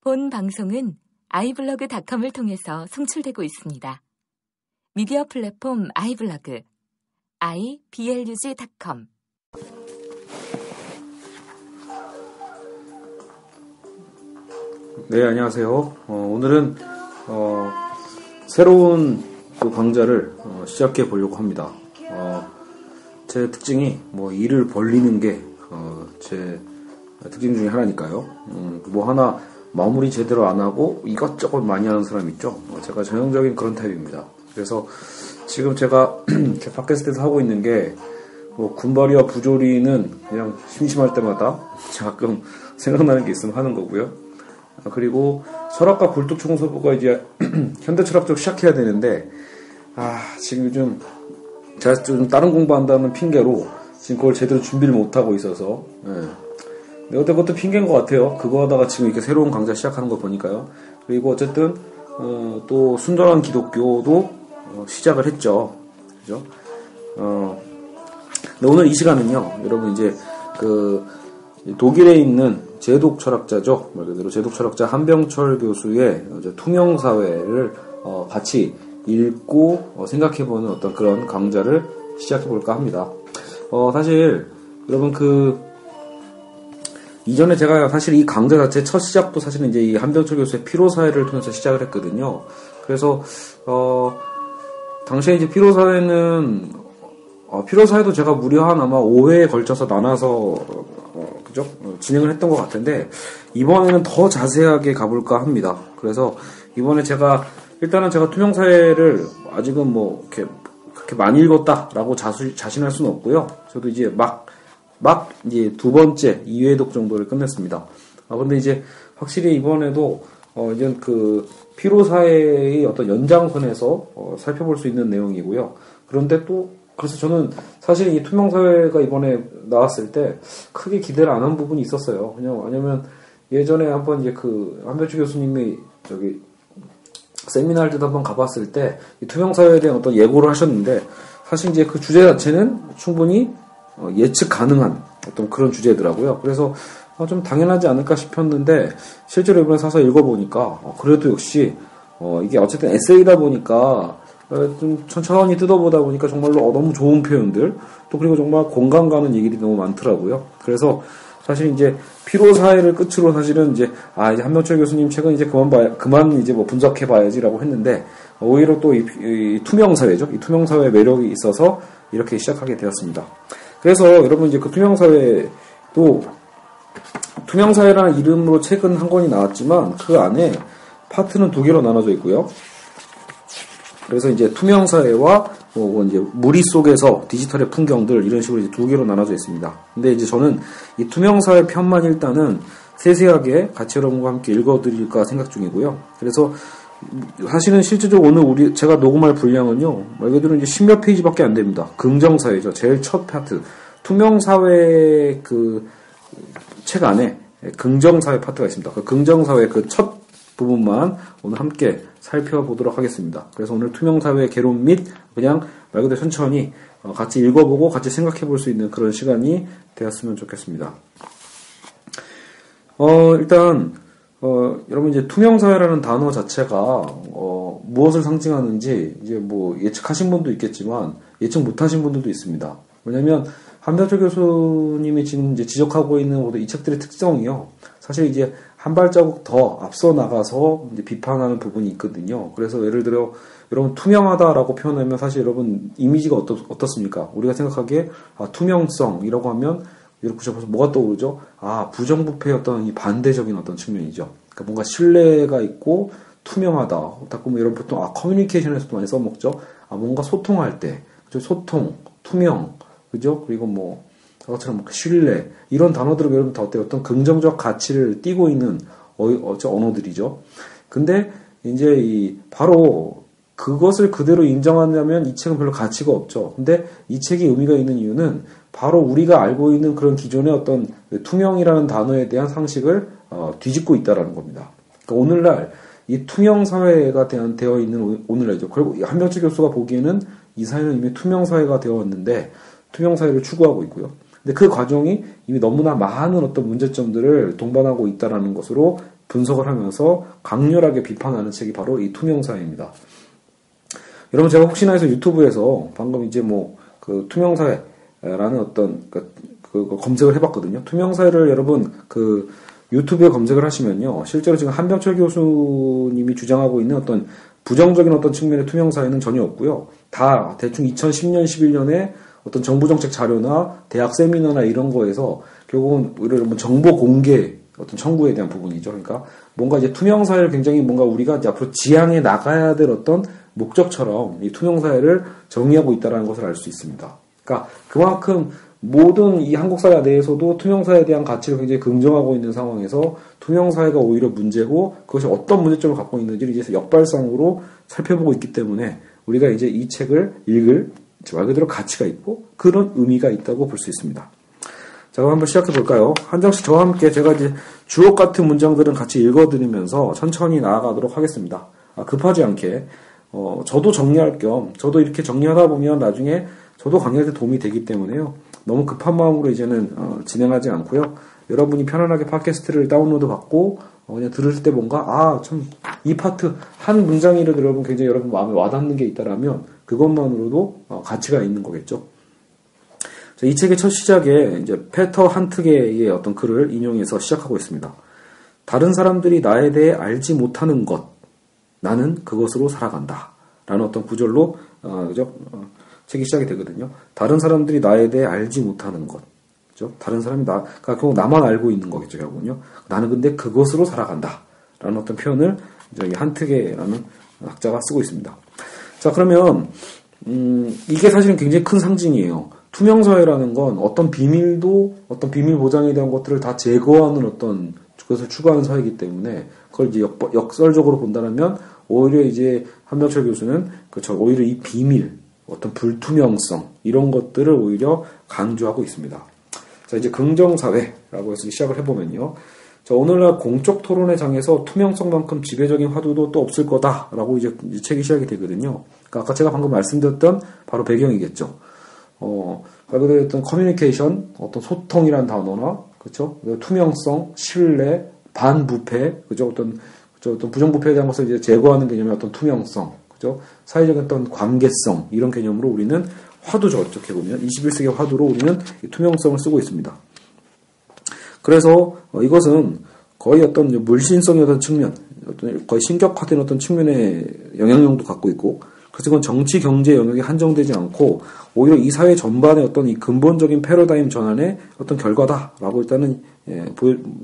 본 방송은 iblog.com을 통해서 송출되고 있습니다. 미디어 플랫폼 iblog, iblog.com. 네, 안녕하세요. 오늘은 새로운 또 강좌를 시작해 보려고 합니다. 제 특징이 일을 벌리는 게 제 특징 중에 하나니까요. 하나 마무리 제대로 안 하고 이것저것 많이 하는 사람 있죠. 제가 전형적인 그런 타입입니다. 그래서 지금 제가 제 팟캐스트에서 하고 있는 게 군발이와 부조리는 그냥 심심할 때마다 가끔 생각나는 게 있으면 하는 거고요. 그리고 철학과 굴뚝청소부가 이제 현대철학적 시작해야 되는데 지금 요즘 제가 좀 다른 공부한다는 핑계로 지금 그걸 제대로 준비를 못하고 있어서 근데 그것도 핑계인 것 같아요. 그거 하다가 지금 이렇게 새로운 강좌 시작하는 거 보니까요. 그리고 어쨌든 또 순전한 기독교도 시작을 했죠. 그죠? 근데 오늘 이 시간은요, 여러분 이제 독일에 있는 제독 철학자죠. 말 그대로 제독 철학자 한병철 교수의 투명사회를 같이 읽고 생각해보는 어떤 그런 강좌를 시작해볼까 합니다. 사실 여러분 이전에 제가 사실 이 강좌 자체 첫 시작도 사실은 이제 이 한병철 교수의 피로사회를 통해서 시작을 했거든요. 그래서 당시에 이제 피로사회도 제가 무려 한 아마 5회에 걸쳐서 나눠서 그죠? 진행을 했던 것 같은데 이번에는 더 자세하게 가볼까 합니다. 그래서 이번에 일단은 제가 투명사회를 아직은 그렇게 많이 읽었다라고 자신할 수는 없고요. 저도 이제 막 이제 두 번째 2회 독 정도를 끝냈습니다. 근데 이제 확실히 이번에도 이제 피로사회의 어떤 연장선에서 살펴볼 수 있는 내용이고요. 그런데 그래서 저는 사실 이 투명사회가 이번에 나왔을 때 크게 기대를 안 한 부분이 있었어요. 왜냐면 예전에 한번 이제 한병철 교수님이 세미나를 때도 한번 가봤을 때 이 투명사회에 대한 어떤 예고를 하셨는데 사실 이제 그 주제 자체는 충분히 예측 가능한 어떤 그런 주제더라고요. 그래서 좀 당연하지 않을까 싶었는데 실제로 이번에 사서 읽어보니까 그래도 역시 이게 어쨌든 에세이다 보니까 좀 천천히 뜯어보다 보니까 정말로 너무 좋은 표현들 또 그리고 정말 공감 가는 얘기들이 너무 많더라고요. 그래서 사실 이제 피로사회를 끝으로 사실은 이제 이제 한병철 교수님 책은 이제 그만 이제 분석해봐야지라고 했는데 오히려 또 이 투명사회죠. 이 투명사회의 매력이 있어서 이렇게 시작하게 되었습니다. 그래서 여러분 이제 투명사회라는 이름으로 책은 한 권이 나왔지만 그 안에 파트는 두 개로 나눠져 있고요. 그래서 이제 투명사회와 이제 무리 속에서 디지털의 풍경들 이런 식으로 이제 두 개로 나눠져 있습니다. 근데 이제 저는 이 투명사회 편만 일단은 세세하게 같이 여러분과 함께 읽어드릴까 생각 중이고요. 그래서 사실은 실질적으로 오늘 제가 녹음할 분량은요, 말 그대로 이제 10몇 페이지밖에 안 됩니다. 긍정사회죠. 제일 첫 파트. 투명사회 책 안에 긍정사회 파트가 있습니다. 그 긍정사회 첫 부분만 오늘 함께 살펴보도록 하겠습니다. 그래서 오늘 투명사회의 개론 및 그냥 말 그대로 천천히 같이 읽어보고 같이 생각해 볼 수 있는 그런 시간이 되었으면 좋겠습니다. 일단 여러분 이제 투명사회라는 단어 자체가 무엇을 상징하는지 이제 예측하신 분도 있겠지만 예측 못하신 분들도 있습니다. 왜냐하면 한병철 교수님이 지금 이제 지적하고 있는 모든 이 책들의 특성이요. 사실 이제 한 발자국 더 앞서 나가서 이제 비판하는 부분이 있거든요. 그래서 예를 들어 여러분 투명하다라고 표현하면 사실 여러분 이미지가 어떻습니까? 우리가 생각하기에 투명성이라고 하면 이렇게 접해서 뭐가 떠오르죠? 부정부패의 어떤 이 반대적인 어떤 측면이죠. 그러니까 뭔가 신뢰가 있고 투명하다. 딱 보면 여러분 보통 커뮤니케이션에서도 많이 써먹죠. 뭔가 소통할 때, 그죠? 소통, 투명, 그죠? 그리고 그것처럼 신뢰 이런 단어들은 여러분 다 어떤 긍정적 가치를 띠고 있는 언어들이죠. 근데 이제 바로 그것을 그대로 인정한다면 이 책은 별로 가치가 없죠. 근데 이 책이 의미가 있는 이유는 바로 우리가 알고 있는 그런 기존의 어떤 투명이라는 단어에 대한 상식을 뒤집고 있다라는 겁니다. 그러니까 오늘날 이 투명 사회가 되어 있는 오늘날이죠. 결국 한병철 교수가 보기에는 이 사회는 이미 투명 사회가 되었는데 투명 사회를 추구하고 있고요. 근데 그 과정이 이미 너무나 많은 어떤 문제점들을 동반하고 있다라는 것으로 분석을 하면서 강렬하게 비판하는 책이 바로 이 투명사회입니다. 여러분 제가 혹시나 해서 유튜브에서 방금 이제 그 투명사회라는 어떤 그 검색을 해봤거든요. 투명사회를 여러분 그 유튜브에 검색을 하시면요. 실제로 지금 한병철 교수님이 주장하고 있는 어떤 부정적인 어떤 측면의 투명사회는 전혀 없고요. 다 대충 2010년, 11년에 어떤 정부정책 자료나 대학 세미나나 이런 거에서 결국은 이런 정보 공개 어떤 청구에 대한 부분이죠. 그러니까 뭔가 이제 투명사회를 굉장히 뭔가 우리가 이제 앞으로 지향해 나가야 될 어떤 목적처럼 이 투명사회를 정의하고 있다는 것을 알 수 있습니다. 그러니까 그만큼 모든 이 한국 사회 내에서도 투명사회에 대한 가치를 굉장히 긍정하고 있는 상황에서 투명사회가 오히려 문제고 그것이 어떤 문제점을 갖고 있는지를 이제 역발상으로 살펴보고 있기 때문에 우리가 이제 이 책을 읽을 말 그대로 가치가 있고 그런 의미가 있다고 볼 수 있습니다. 자, 그럼 한번 시작해 볼까요? 한 장씩 저와 함께 제가 이제 주옥 같은 문장들은 같이 읽어드리면서 천천히 나아가도록 하겠습니다. 급하지 않게 저도 정리할 겸 저도 이렇게 정리하다 보면 나중에 저도 강의할 때 도움이 되기 때문에요. 너무 급한 마음으로 이제는 진행하지 않고요. 여러분이 편안하게 팟캐스트를 다운로드 받고 그냥 들을 때 뭔가 참 이 파트 한 문장이라도 여러분 굉장히 여러분 마음에 와닿는 게 있다라면 그것만으로도 가치가 있는 거겠죠. 자, 이 책의 첫 시작에 이제 페터 한트게의 어떤 글을 인용해서 시작하고 있습니다. 다른 사람들이 나에 대해 알지 못하는 것, 나는 그것으로 살아간다. 라는 어떤 구절로 그죠? 책이 시작이 되거든요. 다른 사람들이 나에 대해 알지 못하는 것. 그죠? 다른 사람이 그러니까 결국 나만 알고 있는 거겠죠, 결국은요. 나는 근데 그것으로 살아간다. 라는 어떤 표현을 이 한트게라는 학자가 쓰고 있습니다. 자, 그러면, 이게 사실은 굉장히 큰 상징이에요. 투명사회라는 건 어떤 비밀도, 어떤 비밀 보장에 대한 것들을 다 제거하는 어떤, 그것을 추구하는 사회이기 때문에, 그걸 이제 역설적으로 본다면, 오히려 이제 한병철 교수는, 오히려 이 비밀, 어떤 불투명성, 이런 것들을 오히려 강조하고 있습니다. 자, 이제 긍정사회라고 해서 시작을 해보면요. 자, 오늘날 공적 토론의 장에서 투명성만큼 지배적인 화두도 또 없을 거다라고 이제 책이 시작이 되거든요. 그러니까 아까 제가 방금 말씀드렸던 바로 배경이겠죠. 말 그대로 어떤 커뮤니케이션, 어떤 소통이라는 단어나, 그렇죠? 투명성, 신뢰, 반부패, 그죠? 어떤 부정부패에 대한 것을 이제 제거하는 개념의 어떤 투명성, 그죠? 사회적인 어떤 관계성, 이런 개념으로 우리는 화두죠. 어떻게 보면 21세기 화두로 우리는 투명성을 쓰고 있습니다. 그래서 이것은 거의 어떤 물신성의 어떤 측면, 거의 신격화된 어떤 측면의 영향력도 갖고 있고, 그래서 이건 정치, 경제 영역에 한정되지 않고 오히려 이 사회 전반의 어떤 이 근본적인 패러다임 전환의 어떤 결과다라고 일단은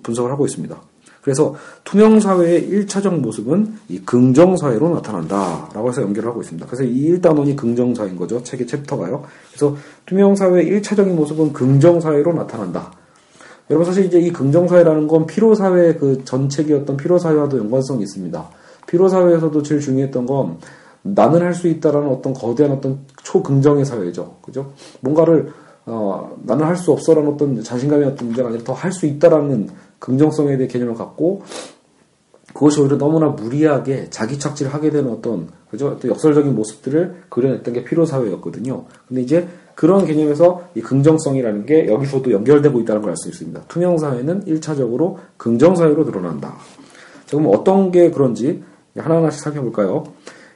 분석을 하고 있습니다. 그래서 투명사회의 1차적 모습은 이 긍정사회로 나타난다라고 해서 연결을 하고 있습니다. 그래서 이 1단원이 긍정사회인 거죠. 책의 챕터가요. 그래서 투명사회의 1차적인 모습은 긍정사회로 나타난다. 여러분 사실 이제 이 긍정사회라는 건 피로사회 그 전체의 어떤 피로사회와도 연관성이 있습니다. 피로사회에서도 제일 중요했던 건 나는 할 수 있다라는 어떤 거대한 어떤 초긍정의 사회죠. 그죠? 뭔가를, 나는 할 수 없어라는 어떤 자신감의 어떤 문제가 아니라 더 할 수 있다라는 긍정성에 대한 개념을 갖고 그것이 오히려 너무나 무리하게 자기 착취를 하게 되는 어떤, 그죠? 또 역설적인 모습들을 그려냈던 게 피로사회였거든요. 근데 이제 그런 개념에서 이 긍정성이라는 게 여기서도 연결되고 있다는 걸 알 수 있습니다. 투명사회는 1차적으로 긍정사회로 드러난다. 자, 그럼 어떤 게 그런지 하나하나씩 살펴볼까요?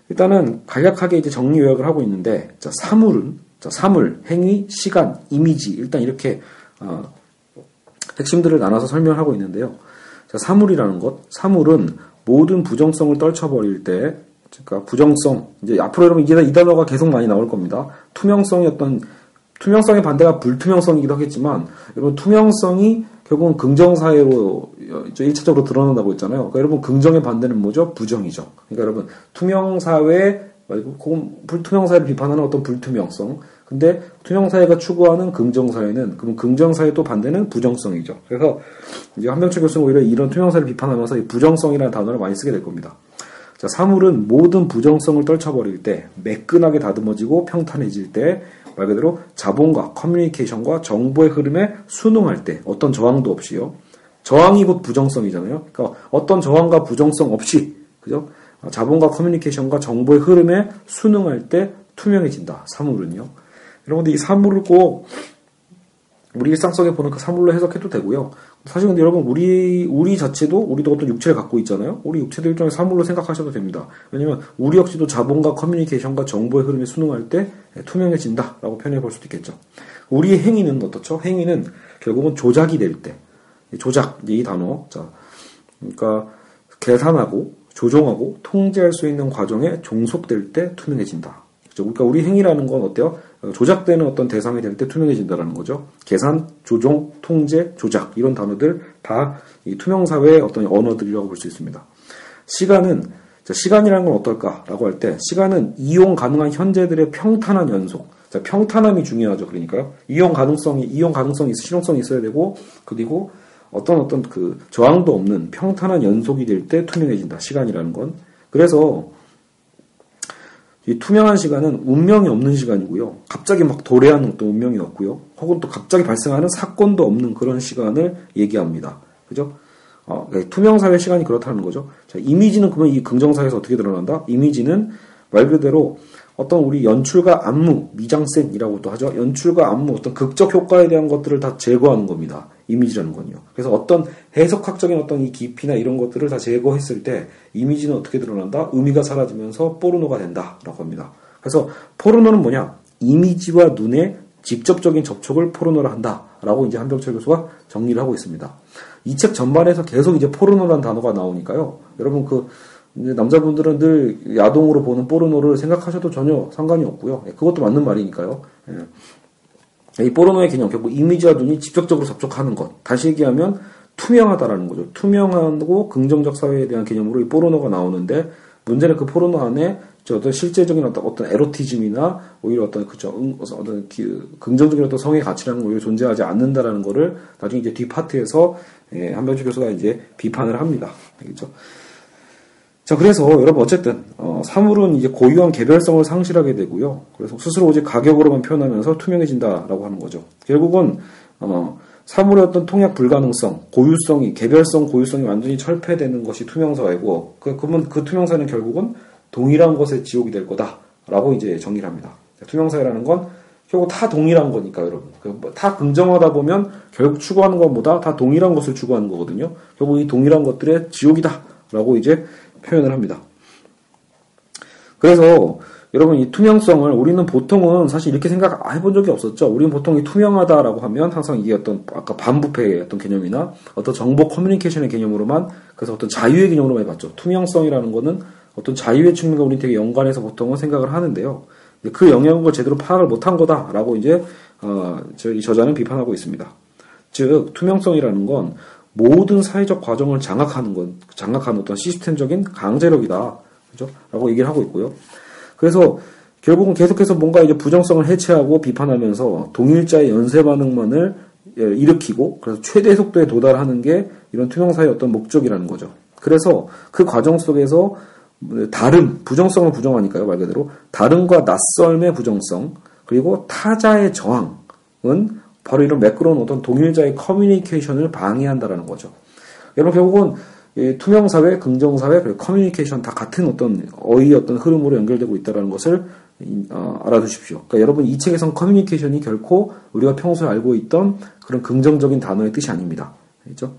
일단은 간략하게 이제 정리 요약을 하고 있는데, 자, 사물, 행위, 시간, 이미지, 일단 이렇게, 핵심들을 나눠서 설명하고 있는데요. 자, 사물이라는 것, 사물은 모든 부정성을 떨쳐버릴 때, 그러니까 부정성, 이제 앞으로 여러분 이 단어가 계속 많이 나올 겁니다. 투명성의 반대가 불투명성이기도 하겠지만, 여러분 투명성이 결국은 긍정사회로 1차적으로 드러난다고 했잖아요. 그러니까 여러분 긍정의 반대는 뭐죠? 부정이죠. 그러니까 여러분 투명사회 말고 불투명사회를 비판하는 어떤 불투명성. 근데 투명사회가 추구하는 긍정사회는 그럼 긍정사회 또 반대는 부정성이죠. 그래서 이제 한병철 교수는 오히려 이런 투명사회를 비판하면서 이 부정성이라는 단어를 많이 쓰게 될 겁니다. 자, 사물은 모든 부정성을 떨쳐버릴 때, 매끈하게 다듬어지고 평탄해질 때, 말 그대로 자본과 커뮤니케이션과 정보의 흐름에 순응할 때, 어떤 저항도 없이요. 저항이 곧 부정성이잖아요. 그러니까 어떤 저항과 부정성 없이, 그죠? 자본과 커뮤니케이션과 정보의 흐름에 순응할 때 투명해진다. 사물은요. 여러분들 이 사물을 꼭 우리 일상 속에 보는 그 사물로 해석해도 되고요. 사실 근데 여러분 우리 자체도 우리도 어떤 육체를 갖고 있잖아요. 우리 육체도 일종의 사물로 생각하셔도 됩니다. 왜냐면 우리 역시도 자본과 커뮤니케이션과 정보의 흐름에 순응할 때 투명해진다라고 표현해 볼 수도 있겠죠. 우리의 행위는 어떻죠? 행위는 결국은 조작이 될 때, 조작 이 단어, 자, 그러니까 계산하고 조종하고 통제할 수 있는 과정에 종속될 때 투명해진다. 그러니까 우리 행위라는 건 어때요? 조작되는 어떤 대상이 될 때 투명해진다라는 거죠. 계산, 조종, 통제, 조작 이런 단어들 다 이 투명사회의 어떤 언어들이라고 볼 수 있습니다. 시간이라는 건 어떨까라고 할 때 시간은 이용 가능한 현재들의 평탄한 연속. 자, 평탄함이 중요하죠. 그러니까요. 이용 가능성이 실용성이 있어야 되고 그리고 어떤 그 저항도 없는 평탄한 연속이 될 때 투명해진다. 시간이라는 건. 그래서 이 투명한 시간은 운명이 없는 시간이고요. 갑자기 막 도래하는 어떤 운명이 없고요. 혹은 또 갑자기 발생하는 사건도 없는 그런 시간을 얘기합니다. 그죠? 투명사회 시간이 그렇다는 거죠. 자, 이미지는 그러면 이 긍정사회에서 어떻게 드러난다? 이미지는 말 그대로 어떤 우리 연출과 안무, 미장센이라고도 하죠. 연출과 안무, 어떤 극적 효과에 대한 것들을 다 제거하는 겁니다. 이미지라는 건요. 그래서 어떤 해석학적인 어떤 이 깊이나 이런 것들을 다 제거했을 때 이미지는 어떻게 드러난다? 의미가 사라지면서 포르노가 된다라고 합니다. 그래서 포르노는 뭐냐? 이미지와 눈의 직접적인 접촉을 포르노라 한다라고 이제 한병철 교수가 정리를 하고 있습니다. 이 책 전반에서 계속 이제 포르노라는 단어가 나오니까요. 여러분 이제 남자분들은 늘 야동으로 보는 포르노를 생각하셔도 전혀 상관이 없고요. 그것도 맞는 말이니까요. 이 포르노의 개념, 결국 이미지와 눈이 직접적으로 접촉하는 것. 다시 얘기하면 투명하다라는 거죠. 투명하고 긍정적 사회에 대한 개념으로 이 포르노가 나오는데 문제는 그 포르노 안에 어떤 실제적인 어떤 에로티즘이나 오히려 어떤 긍정적인 어떤 성의 가치라는 거 오히려 존재하지 않는다라는 거를 나중에 이제 뒷파트에서 한병철 교수가 이제 비판을 합니다. 알겠죠? 자, 그래서 여러분 어쨌든 사물은 이제 고유한 개별성을 상실하게 되고요. 그래서 스스로 오직 가격으로만 표현하면서 투명해진다라고 하는 거죠. 결국은 사물의 어떤 통합 불가능성, 개별성이 완전히 철폐되는 것이 투명사회고, 그러면 그 투명사회는 결국은 동일한 것의 지옥이 될 거다라고 이제 정의를 합니다. 투명사회라는 건 결국 다 동일한 거니까 여러분. 다 긍정하다 보면 결국 추구하는 것보다 다 동일한 것을 추구하는 거거든요. 결국 이 동일한 것들의 지옥이다라고 이제 표현을 합니다. 그래서 여러분 이 투명성을 우리는 보통은 사실 이렇게 생각해본 적이 없었죠. 우리는 보통 이 투명하다라고 하면 항상 이게 어떤 아까 반부패의 어떤 개념이나 어떤 정보 커뮤니케이션의 개념으로만 그래서 어떤 자유의 개념으로만 해봤죠. 투명성이라는 거는 어떤 자유의 측면과 우리는 되게 연관해서 보통은 생각을 하는데요. 그 영역을 제대로 파악을 못한 거다라고 이제 이 저자는 비판하고 있습니다. 즉 투명성이라는 건 모든 사회적 과정을 장악하는 어떤 시스템적인 강제력이다. 그죠? 라고 얘기를 하고 있고요. 그래서 결국은 계속해서 뭔가 이제 부정성을 해체하고 비판하면서 동일자의 연쇄 반응만을 일으키고 그래서 최대 속도에 도달하는 게 이런 투명사회의 어떤 목적이라는 거죠. 그래서 그 과정 속에서 부정성을 부정하니까요, 말 그대로. 다름과 낯설의 부정성, 그리고 타자의 저항은 바로 이런 매끄러운 어떤 동일자의 커뮤니케이션을 방해한다라는 거죠. 여러분, 결국은 투명사회, 긍정사회, 그리고 커뮤니케이션 다 같은 어떤 흐름으로 연결되고 있다는 것을 알아두십시오. 그러니까 여러분, 이 책에선 커뮤니케이션이 결코 우리가 평소에 알고 있던 그런 긍정적인 단어의 뜻이 아닙니다. 알겠죠?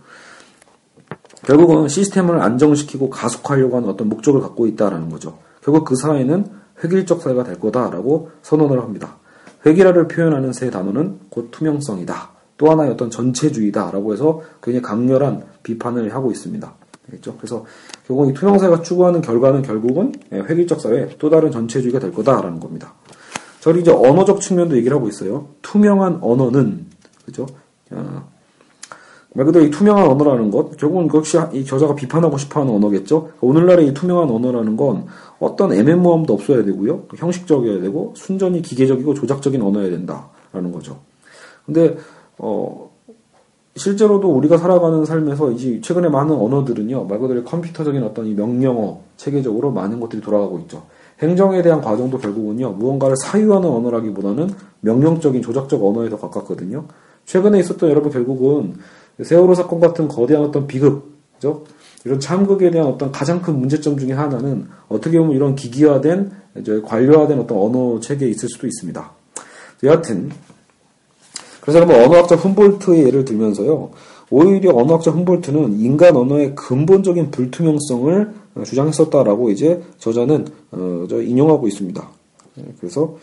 결국은 시스템을 안정시키고 가속화하려고 하는 어떤 목적을 갖고 있다라는 거죠. 결국 그 사회는 획일적 사회가 될 거다라고 선언을 합니다. 획일화를 표현하는 세 단어는 곧 투명성이다. 또 하나의 어떤 전체주의다라고 해서 굉장히 강렬한 비판을 하고 있습니다. 알겠죠? 그래서 결국 이 투명사회가 추구하는 결과는 결국은 획일적 사회, 또 다른 전체주의가 될 거다라는 겁니다. 저희 이제 언어적 측면도 얘기를 하고 있어요. 투명한 언어는 그죠? 말 그대로 이 투명한 언어라는 것, 결국은 역시 이 저자가 비판하고 싶어하는 언어겠죠. 오늘날의 이 투명한 언어라는 건 어떤 애매모함도 없어야 되고요, 형식적이어야 되고 순전히 기계적이고 조작적인 언어여야 된다라는 거죠. 근데 실제로도 우리가 살아가는 삶에서 이제 최근에 많은 언어들은요, 말 그대로 컴퓨터적인 어떤 이 명령어 체계적으로 많은 것들이 돌아가고 있죠. 행정에 대한 과정도 결국은요, 무언가를 사유하는 언어라기보다는 명령적인 조작적 언어에 더 가깝거든요. 최근에 있었던 여러분 결국은 세월호 사건 같은 거대한 어떤 비극, 그죠? 이런 참극에 대한 어떤 가장 큰 문제점 중에 하나는 어떻게 보면 이런 기기화된, 관료화된 어떤 언어 체계에 있을 수도 있습니다. 여하튼, 그래서 여러분 언어학자 훔볼트의 예를 들면서요. 오히려 언어학자 훔볼트는 인간 언어의 근본적인 불투명성을 주장했었다라고 이제 저자는 인용하고 있습니다. 그래서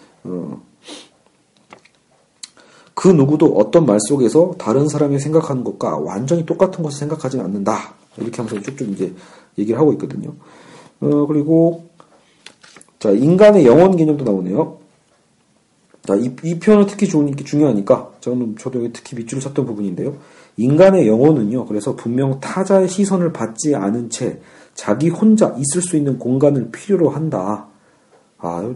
그 누구도 어떤 말 속에서 다른 사람이 생각하는 것과 완전히 똑같은 것을 생각하지는 않는다. 이렇게 하면서 쭉쭉 이제 얘기를 하고 있거든요. 그리고 자 인간의 영혼 개념도 나오네요. 자, 이 표현은 특히 중요하니까 저도 여기 특히 밑줄을 쳤던 부분인데요. 인간의 영혼은요. 그래서 분명 타자의 시선을 받지 않은 채 자기 혼자 있을 수 있는 공간을 필요로 한다.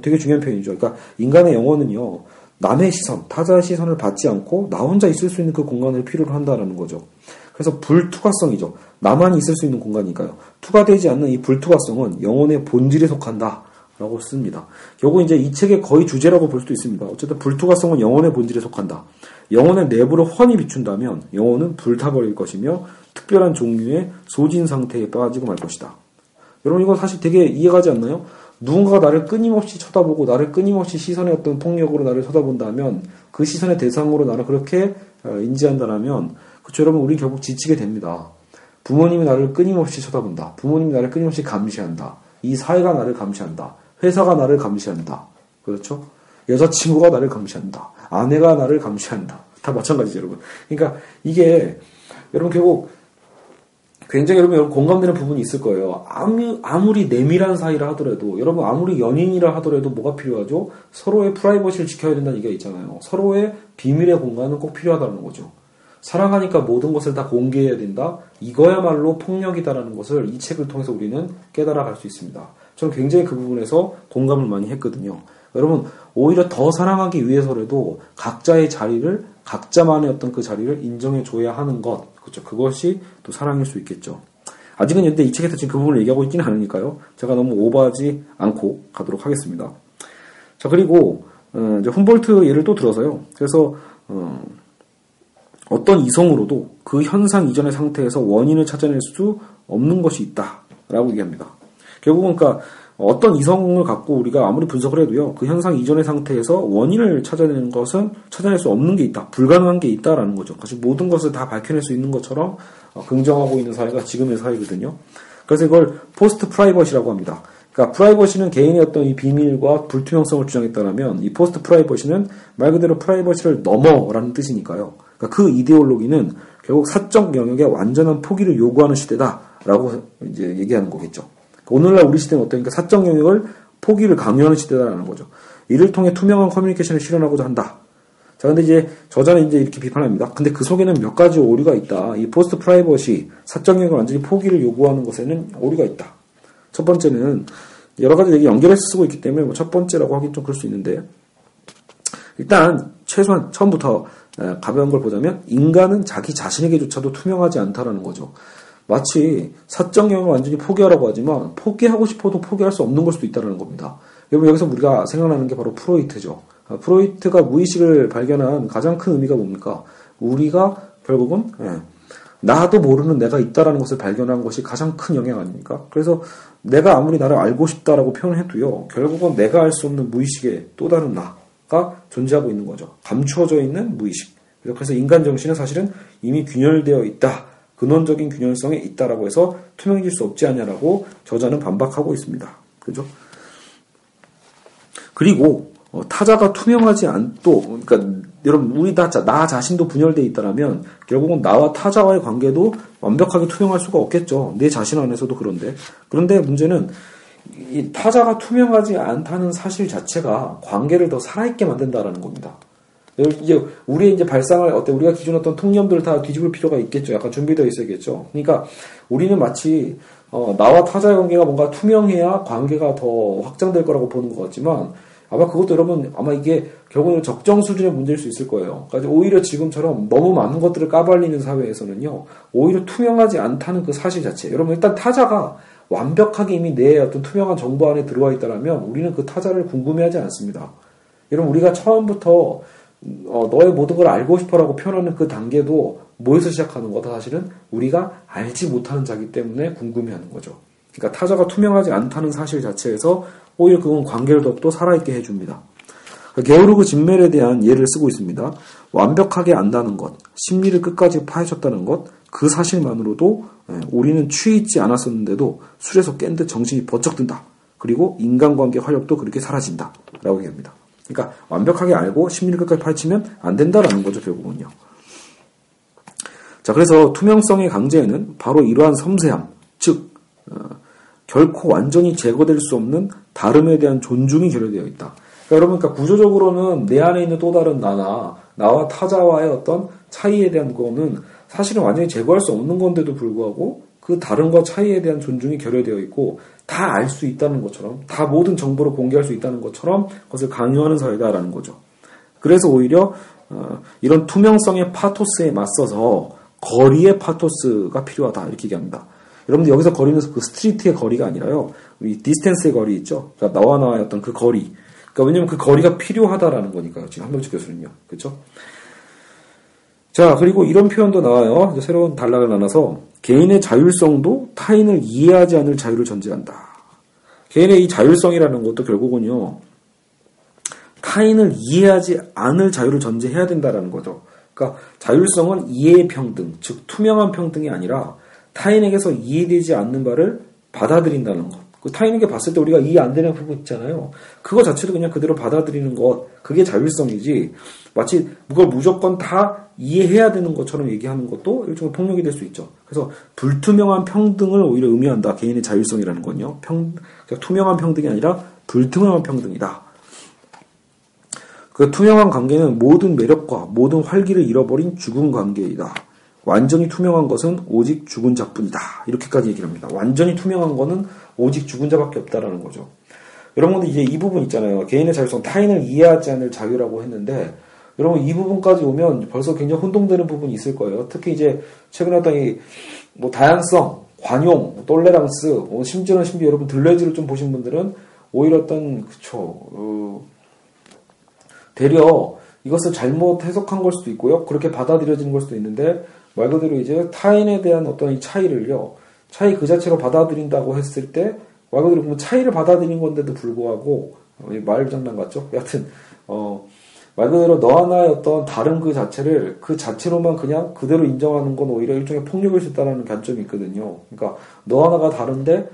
되게 중요한 표현이죠. 그러니까 인간의 영혼은요. 남의 시선, 타자의 시선을 받지 않고 나 혼자 있을 수 있는 그 공간을 필요로 한다라는 거죠. 그래서 불투과성이죠. 나만 있을 수 있는 공간이니까요. 투과되지 않는 이 불투과성은 영혼의 본질에 속한다. 라고 씁니다. 결국 이제 이 책의 거의 주제라고 볼 수도 있습니다. 어쨌든 불투과성은 영혼의 본질에 속한다. 영혼의 내부를 훤히 비춘다면 영혼은 불타버릴 것이며 특별한 종류의 소진 상태에 빠지고 말 것이다. 여러분 이거 사실 되게 이해가지 않나요? 누군가가 나를 끊임없이 쳐다보고 나를 끊임없이 시선의 어떤 폭력으로 나를 쳐다본다면 그 시선의 대상으로 나를 그렇게 인지한다면 그렇죠 여러분 우리 결국 지치게 됩니다. 부모님이 나를 끊임없이 쳐다본다. 부모님이 나를 끊임없이 감시한다. 이 사회가 나를 감시한다. 회사가 나를 감시한다. 그렇죠? 여자친구가 나를 감시한다. 아내가 나를 감시한다. 다 마찬가지죠, 여러분. 그러니까 이게 여러분 결국 굉장히 여러분 공감되는 부분이 있을 거예요. 아무리 내밀한 사이라 하더라도 여러분 아무리 연인이라 하더라도 뭐가 필요하죠? 서로의 프라이버시를 지켜야 된다는 얘기가 있잖아요. 서로의 비밀의 공간은 꼭 필요하다는 거죠. 사랑하니까 모든 것을 다 공개해야 된다. 이거야말로 폭력이다라는 것을 이 책을 통해서 우리는 깨달아갈 수 있습니다. 저는 굉장히 그 부분에서 공감을 많이 했거든요. 여러분 오히려 더 사랑하기 위해서라도 각자의 자리를 각자만의 어떤 그 자리를 인정해 줘야 하는 것 그렇죠. 그것이 또 사랑일 수 있겠죠. 아직은 근데 이 책에서 지금 그 부분을 얘기하고 있지는 않으니까요. 제가 너무 오버하지 않고 가도록 하겠습니다. 자 그리고 이제 훔볼트 예를 또 들어서요. 그래서 어떤 이성으로도 그 현상 이전의 상태에서 원인을 찾아낼 수 없는 것이 있다라고 얘기합니다. 결국은 그러니까 어떤 이성을 갖고 우리가 아무리 분석을 해도요, 그 현상 이전의 상태에서 원인을 찾아내는 것은 찾아낼 수 없는 게 있다, 불가능한 게 있다라는 거죠. 사실 모든 것을 다 밝혀낼 수 있는 것처럼 긍정하고 있는 사회가 지금의 사회거든요. 그래서 이걸 포스트 프라이버시라고 합니다. 그러니까 프라이버시는 개인의 어떤 이 비밀과 불투명성을 주장했다면 이 포스트 프라이버시는 말 그대로 프라이버시를 넘어라는 뜻이니까요. 그러니까 그 이데올로기는 결국 사적 영역의 완전한 포기를 요구하는 시대다라고 이제 얘기하는 거겠죠. 오늘날 우리 시대는 어떠니까 사적 영역을 포기를 강요하는 시대다라는 거죠. 이를 통해 투명한 커뮤니케이션을 실현하고자 한다. 자, 근데 이제 저자는 이제 이렇게 비판합니다. 근데 그 속에는 몇 가지 오류가 있다. 이 포스트 프라이버시, 사적 영역을 완전히 포기를 요구하는 것에는 오류가 있다. 첫 번째는 여러 가지 얘기 연결해서 쓰고 있기 때문에 뭐 첫 번째라고 하긴 좀 그럴 수 있는데 일단 최소한 처음부터 가벼운 걸 보자면 인간은 자기 자신에게조차도 투명하지 않다라는 거죠. 마치 사적 영역을 완전히 포기하라고 하지만 포기하고 싶어도 포기할 수 없는 걸 수도 있다는 겁니다. 여러분 여기서 우리가 생각나는 게 바로 프로이트죠. 프로이트가 무의식을 발견한 가장 큰 의미가 뭡니까? 우리가 결국은 나도 모르는 내가 있다라는 것을 발견한 것이 가장 큰 영향 아닙니까? 그래서 내가 아무리 나를 알고 싶다라고 표현해도요. 결국은 내가 알 수 없는 무의식의 또 다른 나가 존재하고 있는 거죠. 감추어져 있는 무의식. 그래서 인간 정신은 사실은 이미 균열되어 있다. 근원적인 균열성에 있다라고 해서 투명해질 수 없지 않냐라고 저자는 반박하고 있습니다. 그죠? 그리고 타자가 투명하지 그러니까 여러분 우리 나 자신도 분열되어 있다라면 결국은 나와 타자와의 관계도 완벽하게 투명할 수가 없겠죠. 내 자신 안에서도 그런데 문제는 이 타자가 투명하지 않다는 사실 자체가 관계를 더 살아있게 만든다라는 겁니다. 이제 우리의 이제 발상을 우리가 기존 어떤 통념들을 다 뒤집을 필요가 있겠죠. 약간 준비되어 있어야겠죠. 그러니까 우리는 마치 나와 타자의 관계가 뭔가 투명해야 관계가 더 확장될 거라고 보는 것 같지만 아마 그것도 여러분 아마 이게 결국은 적정 수준의 문제일 수 있을 거예요. 그러니까 오히려 지금처럼 너무 많은 것들을 까발리는 사회에서는요. 오히려 투명하지 않다는 그 사실 자체. 여러분 일단 타자가 완벽하게 이미 내 어떤 투명한 정보 안에 들어와 있다면 우리는 그 타자를 궁금해하지 않습니다. 여러분 우리가 처음부터 너의 모든 걸 알고 싶어라고 표현하는 그 단계도 뭐에서 시작하는 거다 사실은 우리가 알지 못하는 자기 때문에 궁금해하는 거죠. 그러니까 타자가 투명하지 않다는 사실 자체에서 오히려 그건 관계를 더욱더 살아있게 해줍니다. 게오르그 짐멜에 대한 예를 쓰고 있습니다. 완벽하게 안다는 것, 심리를 끝까지 파헤쳤다는 것, 그 사실만으로도 우리는 취해 있지 않았었는데도 술에서 깬 듯 정신이 번쩍 든다. 그리고 인간관계 활력도 그렇게 사라진다. 라고 얘기합니다. 그러니까 완벽하게 알고 심리를 끝까지 파헤치면 안 된다라는 거죠, 결국은요. 자, 그래서 투명성의 강제에는 바로 이러한 섬세함, 즉 결코 완전히 제거될 수 없는 다름에 대한 존중이 결여되어 있다. 그러니까 여러분, 구조적으로는 내 안에 있는 또 다른 나와 타자와의 어떤 차이에 대한 거는 사실은 완전히 제거할 수 없는 건데도 불구하고 그 다름과 차이에 대한 존중이 결여되어 있고 다 알 수 있다는 것처럼, 다 모든 정보를 공개할 수 있다는 것처럼 그것을 강요하는 사회다라는 거죠. 그래서 오히려 이런 투명성의 파토스에 맞서서 거리의 파토스가 필요하다 이렇게 얘기합니다. 여러분들 여기서 거리는 그 스트리트의 거리가 아니라요, 우리 디스텐스의 거리 있죠. 그러니까 나와 나의 어떤 그 거리. 그러니까 왜냐면 그 거리가 필요하다라는 거니까요. 지금 한명숙 교수는요, 그렇죠? 자, 그리고 이런 표현도 나와요. 이제 새로운 단락을 나눠서 개인의 자율성도 타인을 이해하지 않을 자유를 전제한다. 개인의 이 자율성이라는 것도 결국은요, 타인을 이해하지 않을 자유를 전제해야 된다라는 거죠. 그러니까 자율성은 이해의 평등, 즉 투명한 평등이 아니라 타인에게서 이해되지 않는 바를 받아들인다는 것. 그 타인에게 봤을 때 우리가 이해 안 되는 부분 있잖아요. 그거 자체도 그냥 그대로 받아들이는 것, 그게 자율성이지, 마치 그걸 무조건 다 이해해야 되는 것처럼 얘기하는 것도 일종의 폭력이 될 수 있죠. 그래서 불투명한 평등을 오히려 의미한다. 개인의 자율성이라는 건요. 그러니까 투명한 평등이 아니라 불투명한 평등이다. 그 투명한 관계는 모든 매력과 모든 활기를 잃어버린 죽은 관계이다. 완전히 투명한 것은 오직 죽은 자뿐이다. 이렇게까지 얘기를 합니다. 완전히 투명한 거는 오직 죽은 자밖에 없다라는 거죠. 여러분들 이제 이 부분 있잖아요. 개인의 자율성, 타인을 이해하지 않을 자유라고 했는데, 여러분 이 부분까지 오면 벌써 굉장히 혼동되는 부분이 있을 거예요. 특히 이제 최근에 어떤 다양성, 관용, 톨레랑스, 심지어 여러분 들레즈를 좀 보신 분들은 오히려 어떤 되려 이것을 잘못 해석한 걸 수도 있고요. 그렇게 받아들여지는 걸 수도 있는데, 말 그대로 이제 타인에 대한 어떤 이 차이를요, 차이 그 자체로 받아들인다고 했을 때, 말 그대로 보면 차이를 받아들인 건데도 불구하고, 말장난 같죠? 여하튼, 말 그대로 너와 나의 어떤 다른 그 자체를 그 자체로만 그냥 그대로 인정하는 건 오히려 일종의 폭력일 수 있다는 관점이 있거든요. 그러니까 너와 나가 다른데,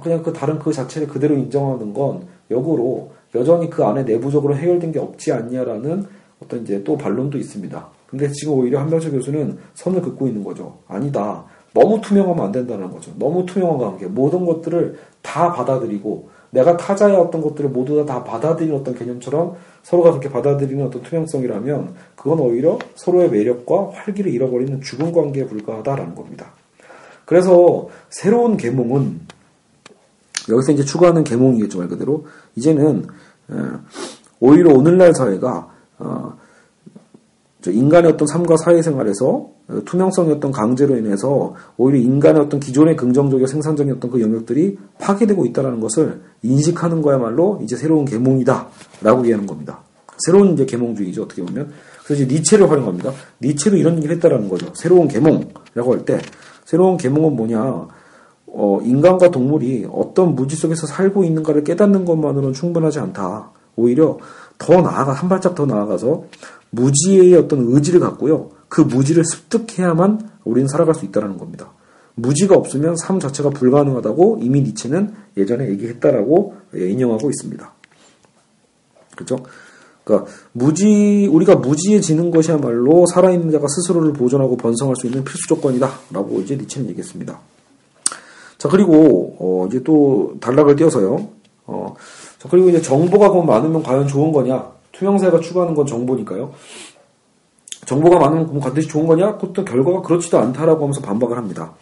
그냥 그 다른 그 자체를 그대로 인정하는 건 역으로 여전히 그 안에 내부적으로 해결된 게 없지 않냐라는 어떤 이제 또 반론도 있습니다. 근데 지금 오히려 한명철 교수는 선을 긋고 있는 거죠. 아니다. 너무 투명하면 안 된다는 거죠. 너무 투명한 관계. 모든 것들을 다 받아들이고 내가 타자의 어떤 것들을 모두 다 받아들이는 어떤 개념처럼 서로가 그렇게 받아들이는 어떤 투명성이라면 그건 오히려 서로의 매력과 활기를 잃어버리는 죽은 관계에 불과하다라는 겁니다. 그래서 새로운 계몽은 여기서 이제 추구하는 계몽이겠죠, 말 그대로. 이제는 오히려 오늘날 사회가 인간의 어떤 삶과 사회생활에서 투명성의 어떤 강제로 인해서 오히려 인간의 어떤 기존의 긍정적이고 생산적인 어떤 그 영역들이 파괴되고 있다는 것을 인식하는 거야말로 이제 새로운 계몽이다라고 얘기하는 겁니다. 새로운 이제 계몽주의죠, 어떻게 보면. 그래서 이제 니체를 활용합니다. 니체도 이런 얘기를 했다라는 거죠. 새로운 계몽이라고 할 때 새로운 계몽은 뭐냐? 인간과 동물이 어떤 무지 속에서 살고 있는가를 깨닫는 것만으로는 충분하지 않다. 오히려 더 나아가, 한 발짝 더 나아가서 무지의 어떤 의지를 갖고요. 그 무지를 습득해야만 우리는 살아갈 수 있다는 겁니다. 무지가 없으면 삶 자체가 불가능하다고 이미 니체는 예전에 얘기했다라고 인용하고 있습니다. 그렇죠? 그러니까 우리가 무지해지는 것이야말로 살아있는 자가 스스로를 보존하고 번성할 수 있는 필수 조건이다라고 이제 니체는 얘기했습니다. 자, 그리고 이제 또 단락을 띄어서요. 자, 그리고 이제 정보가 많으면 과연 좋은 거냐? 투명사회가 추구하는 건 정보니까요. 정보가 많으면 반드시 좋은 거냐? 그것도 결과가 그렇지도 않다라고 하면서 반박을 합니다.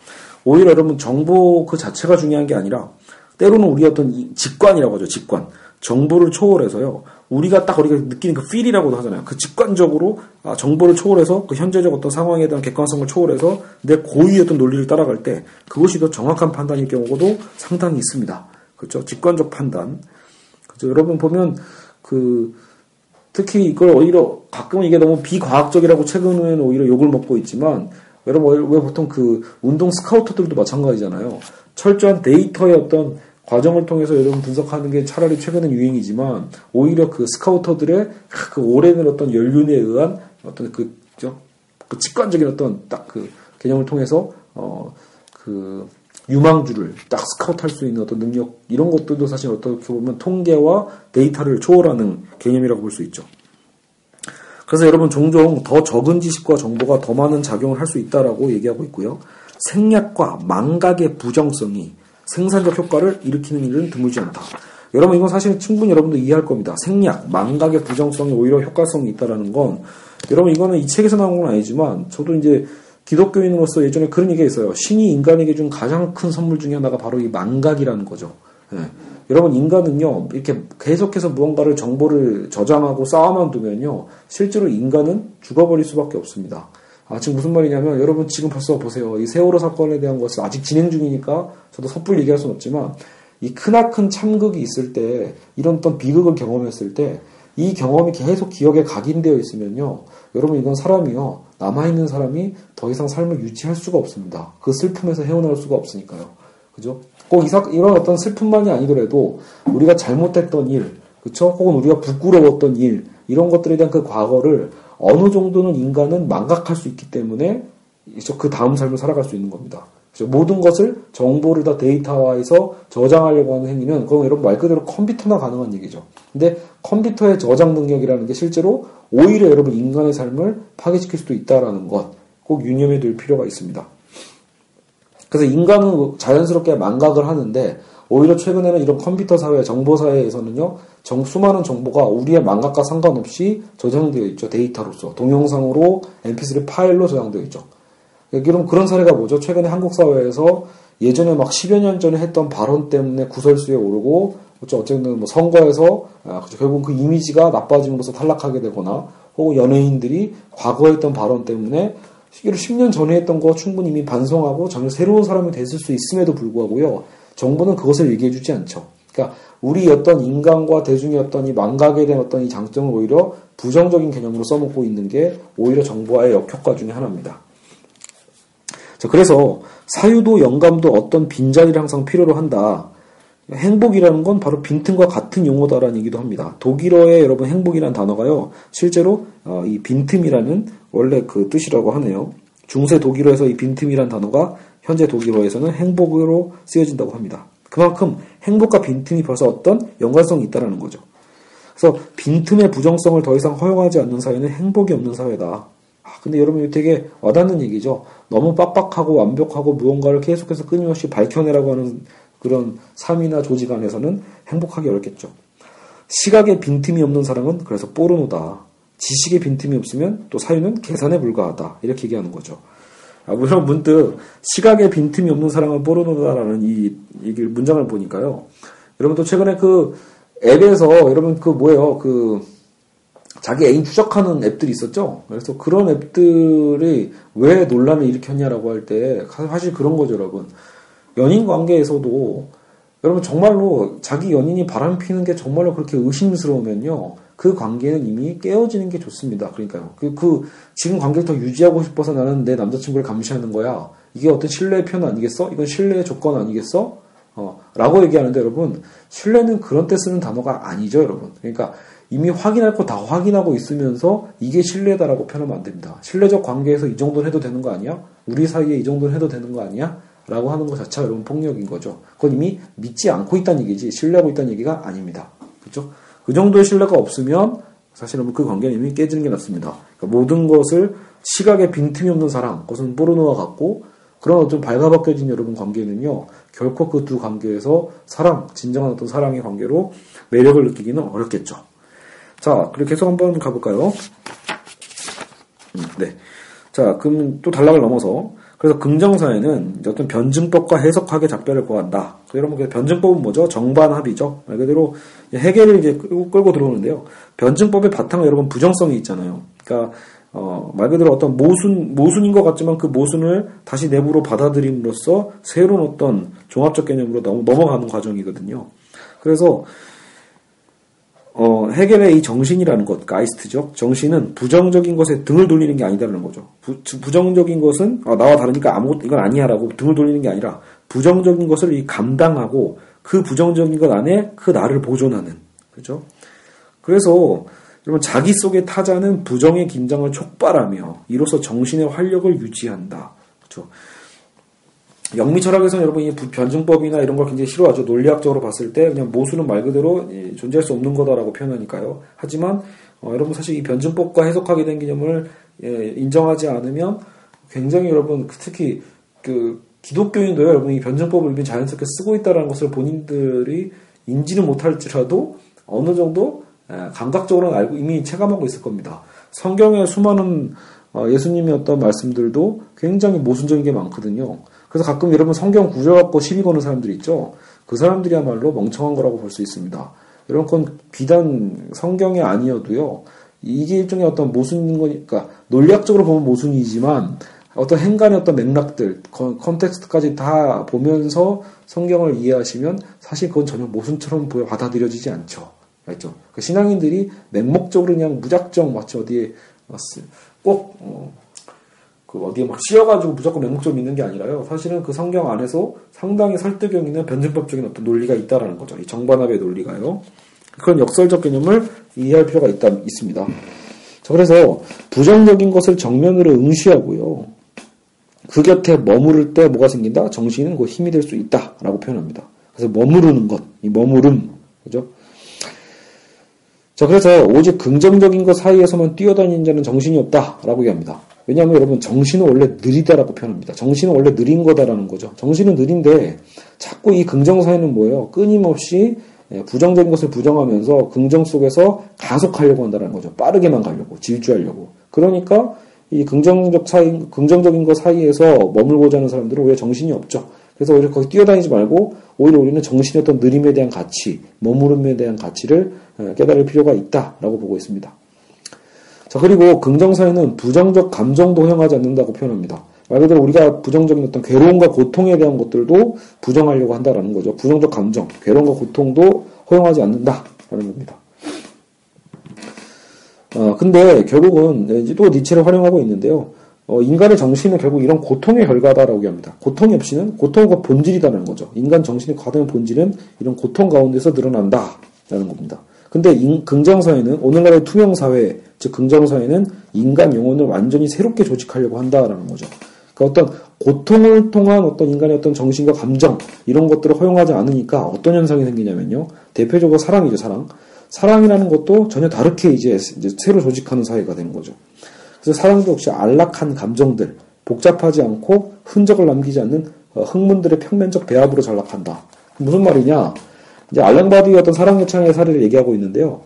오히려 여러분 정보 그 자체가 중요한 게 아니라 때로는 우리 어떤 직관이라고 하죠. 직관. 정보를 초월해서요. 우리가 느끼는 그 feel이라고도 하잖아요. 그 직관적으로 정보를 초월해서 그 현재적 어떤 상황에 대한 객관성을 초월해서 내 고유의 어떤 논리를 따라갈 때 그것이 더 정확한 판단일 경우도 상당히 있습니다. 그렇죠? 직관적 판단. 그렇죠? 여러분 보면 특히 이걸 오히려 가끔은 이게 너무 비과학적이라고 최근에는 오히려 욕을 먹고 있지만 여러분 왜 보통 그 운동 스카우터들도 마찬가지잖아요. 철저한 데이터의 어떤 과정을 통해서 여러분 분석하는 게 차라리 최근엔 유행이지만 오히려 그 스카우터들의 그 오랜 어떤 연륜에 의한 어떤 그 직관적인 어떤 딱 그 개념을 통해서 그 유망주를 딱 스카우트할 수 있는 어떤 능력 이런 것들도 사실 어떻게 보면 통계와 데이터를 초월하는 개념이라고 볼 수 있죠. 그래서 여러분 종종 더 적은 지식과 정보가 더 많은 작용을 할 수 있다라고 얘기하고 있고요. 생략과 망각의 부정성이 생산적 효과를 일으키는 일은 드물지 않다. 여러분 이건 사실 충분히 여러분도 이해할 겁니다. 생략, 망각의 부정성이 오히려 효과성이 있다라는 건 여러분 이거는 이 책에서 나온 건 아니지만 저도 이제 기독교인으로서 예전에 그런 얘기가 있어요. 신이 인간에게 준 가장 큰 선물 중에 하나가 바로 이 망각이라는 거죠. 예. 여러분 인간은요 이렇게 계속해서 무언가를 정보를 저장하고 쌓아만 두면요 실제로 인간은 죽어버릴 수밖에 없습니다. 지금 무슨 말이냐면 여러분 지금 벌써 보세요. 이 세월호 사건에 대한 것은 아직 진행 중이니까 저도 섣불리 얘기할 수는 없지만 이 크나큰 참극이 있을 때 이런 어떤 비극을 경험했을 때 이 경험이 계속 기억에 각인되어 있으면요 여러분 이건 사람이요 남아있는 사람이 더 이상 삶을 유지할 수가 없습니다. 그 슬픔에서 헤어나올 수가 없으니까요. 그죠? 꼭 이런 어떤 슬픔만이 아니더라도 우리가 잘못했던 일, 그쵸? 혹은 우리가 부끄러웠던 일, 이런 것들에 대한 그 과거를 어느 정도는 인간은 망각할 수 있기 때문에 그 다음 삶을 살아갈 수 있는 겁니다. 그죠? 모든 것을 정보를 다 데이터화해서 저장하려고 하는 행위는 그건 여러분 말 그대로 컴퓨터나 가능한 얘기죠. 근데 컴퓨터의 저장 능력이라는 게 실제로 오히려 여러분 인간의 삶을 파괴시킬 수도 있다라는 것 꼭 유념해 둘 필요가 있습니다. 그래서 인간은 자연스럽게 망각을 하는데 오히려 최근에는 이런 컴퓨터 사회, 정보 사회에서는요 수많은 정보가 우리의 망각과 상관없이 저장되어 있죠. 데이터로서 동영상으로 mp3 파일로 저장되어 있죠. 그럼 그런 사례가 뭐죠? 최근에 한국 사회에서 예전에 막 10여 년 전에 했던 발언 때문에 구설수에 오르고 어쨌든 뭐 선거에서 결국 그 이미지가 나빠짐으로써 탈락하게 되거나 혹은 연예인들이 과거에 했던 발언 때문에 10년 전에 했던 거 충분히 이미 반성하고 전혀 새로운 사람이 됐을 수 있음에도 불구하고요. 정부는 그것을 얘기해주지 않죠. 그러니까 우리 어떤 인간과 대중의 어떤 이 망각에 대한 어떤 이 장점을 오히려 부정적인 개념으로 써먹고 있는 게 오히려 정부와의 역효과 중에 하나입니다. 자, 그래서 사유도 영감도 어떤 빈자리를 항상 필요로 한다. 행복이라는 건 바로 빈틈과 같은 용어다라는 얘기도 합니다. 독일어에 여러분 행복이라는 단어가요. 실제로 이 빈틈이라는 원래 그 뜻이라고 하네요. 중세 독일어에서 이 빈틈이라는 단어가 현재 독일어에서는 행복으로 쓰여진다고 합니다. 그만큼 행복과 빈틈이 벌써 어떤 연관성이 있다는 거죠. 그래서 빈틈의 부정성을 더 이상 허용하지 않는 사회는 행복이 없는 사회다. 근데 여러분 이거 되게 와닿는 얘기죠. 너무 빡빡하고 완벽하고 무언가를 계속해서 끊임없이 밝혀내라고 하는 그런 삶이나 조직 안에서는 행복하기 어렵겠죠. 시각에 빈틈이 없는 사람은 그래서 포르노다. 지식에 빈틈이 없으면 또 사유는 계산에 불과하다. 이렇게 얘기하는 거죠. 물론 문득 시각에 빈틈이 없는 사람은 포르노다라는 이 문장을 보니까요. 여러분 또 최근에 그 앱에서 여러분 그 뭐예요? 그 자기 애인 추적하는 앱들이 있었죠. 그래서 그런 앱들이 왜 논란을 일으켰냐라고 할 때 사실 그런 거죠, 여러분. 연인 관계에서도 여러분 정말로 자기 연인이 바람 피는 게 정말로 그렇게 의심스러우면요. 그 관계는 이미 깨어지는 게 좋습니다. 그러니까요. 지금 관계를 더 유지하고 싶어서 나는 내 남자친구를 감시하는 거야. 이게 어떤 신뢰의 표현 아니겠어? 이건 신뢰의 조건 아니겠어? 라고 얘기하는데 여러분, 신뢰는 그런 때 쓰는 단어가 아니죠, 여러분. 그러니까 이미 확인할 거 다 확인하고 있으면서 이게 신뢰다라고 표현하면 안 됩니다. 신뢰적 관계에서 이 정도는 해도 되는 거 아니야? 우리 사이에 이 정도는 해도 되는 거 아니야? 라고 하는 것 자체가 여러분 폭력인 거죠. 그건 이미 믿지 않고 있다는 얘기지 신뢰하고 있다는 얘기가 아닙니다. 그렇죠? 그 정도의 신뢰가 없으면 사실은 그 관계는 이미 깨지는 게 낫습니다. 그러니까 모든 것을 시각에 빈틈이 없는 사람, 그것은 포르노와 같고 그런 좀 발가벗겨진 여러분 관계는요. 결코 그 두 관계에서 진정한 어떤 사랑의 관계로 매력을 느끼기는 어렵겠죠. 자, 그리고 계속 한번 가볼까요? 네. 자, 그럼 또 단락을 넘어서 그래서 긍정사회는 어떤 변증법과 해석학의 작별을 구한다. 여러분, 변증법은 뭐죠? 정반합이죠. 말 그대로 해결을 이제 끌고 들어오는데요. 변증법의 바탕은 여러분 부정성이 있잖아요. 그러니까, 말 그대로 어떤 모순인 것 같지만 그 모순을 다시 내부로 받아들임으로써 새로운 어떤 종합적 개념으로 넘어가는 과정이거든요. 그래서, 해겔의 이 정신이라는 것, 가이스트죠. 정신은 부정적인 것에 등을 돌리는 게 아니다라는 거죠. 부정적인 것은 나와 다르니까 이건 아니야라고 등을 돌리는 게 아니라 부정적인 것을 감당하고 그 부정적인 것 안에 그 나를 보존하는. 그죠? 그래서 여러분 자기 속의 타자는 부정의 긴장을 촉발하며 이로써 정신의 활력을 유지한다. 그죠? 영미 철학에서는 여러분 이 변증법이나 이런 걸 굉장히 싫어하죠. 논리학적으로 봤을 때 그냥 모순은 말 그대로 존재할 수 없는 거다라고 표현하니까요. 하지만 여러분 사실 이 변증법과 해석하게 된 개념을 인정하지 않으면 굉장히 여러분 특히 그 기독교인도요. 여러분 이 변증법을 이미 자연스럽게 쓰고 있다는 것을 본인들이 인지는 못할지라도 어느 정도 감각적으로는 알고 이미 체감하고 있을 겁니다. 성경의 수많은 예수님의 어떤 말씀들도 굉장히 모순적인 게 많거든요. 그래서 가끔 여러분 성경 구절 갖고 시비 거는 사람들이 있죠. 그 사람들이야말로 멍청한 거라고 볼 수 있습니다. 여러분 그건 비단 성경이 아니어도요. 이게 일종의 어떤 모순인 거니까 논리학적으로 보면 모순이지만 어떤 행간의 어떤 맥락들, 컨텍스트까지 다 보면서 성경을 이해하시면 사실 그건 전혀 모순처럼 받아들여지지 않죠. 알죠? 그 신앙인들이 맹목적으로 그냥 무작정 마치 어디에 꼭 어디에 막 씌어가지고 무조건 맹목적으로 믿는 게 아니라요. 사실은 그 성경 안에서 상당히 설득력 있는 변증법적인 어떤 논리가 있다라는 거죠. 이 정반합의 논리가요. 그런 역설적 개념을 이해할 필요가 있습니다. 자, 그래서 부정적인 것을 정면으로 응시하고요. 그 곁에 머무를 때 뭐가 생긴다? 정신은 곧 힘이 될 수 있다라고 표현합니다. 그래서 머무르는 것, 이 머무름, 그죠? 자, 그래서 오직 긍정적인 것 사이에서만 뛰어다니는 자는 정신이 없다라고 얘기합니다. 왜냐하면 여러분 정신은 원래 느리다라고 표현합니다. 정신은 원래 느린 거다라는 거죠. 정신은 느린데 자꾸 이 긍정 사이는 뭐예요? 끊임없이 부정적인 것을 부정하면서 긍정 속에서 가속하려고 한다는 거죠. 빠르게만 가려고, 질주하려고. 그러니까 이 긍정적인 것 사이에서 머물고자 하는 사람들은 오히려 정신이 없죠. 그래서 오히려 거기 뛰어다니지 말고 오히려 우리는 정신의 어떤 느림에 대한 가치, 머무름에 대한 가치를 깨달을 필요가 있다라고 보고 있습니다. 자, 그리고 긍정사회는 부정적 감정도 허용하지 않는다고 표현합니다. 말 그대로 우리가 부정적인 어떤 괴로움과 고통에 대한 것들도 부정하려고 한다라는 거죠. 부정적 감정, 괴로움과 고통도 허용하지 않는다라는 겁니다. 근데 결국은 또 니체를 활용하고 있는데요. 인간의 정신은 결국 이런 고통의 결과다라고 합니다. 고통이 없이는 고통과 본질이다라는 거죠. 인간 정신의 가장 본질은 이런 고통 가운데서 늘어난다라는 겁니다. 근데 긍정사회는 오늘날의 투명사회, 즉 긍정사회는 인간 영혼을 완전히 새롭게 조직하려고 한다라는 거죠. 그러니까 어떤 고통을 통한 어떤 인간의 어떤 정신과 감정 이런 것들을 허용하지 않으니까 어떤 현상이 생기냐면요. 대표적으로 사랑이죠, 사랑. 사랑이라는 것도 전혀 다르게 이제 새로 조직하는 사회가 되는 거죠. 그래서 사랑도 역시 안락한 감정들, 복잡하지 않고 흔적을 남기지 않는 흥문들의 평면적 배합으로 전락한다. 무슨 말이냐? 이제 알랭 바디의 어떤 사랑 요청의 사례를 얘기하고 있는데요.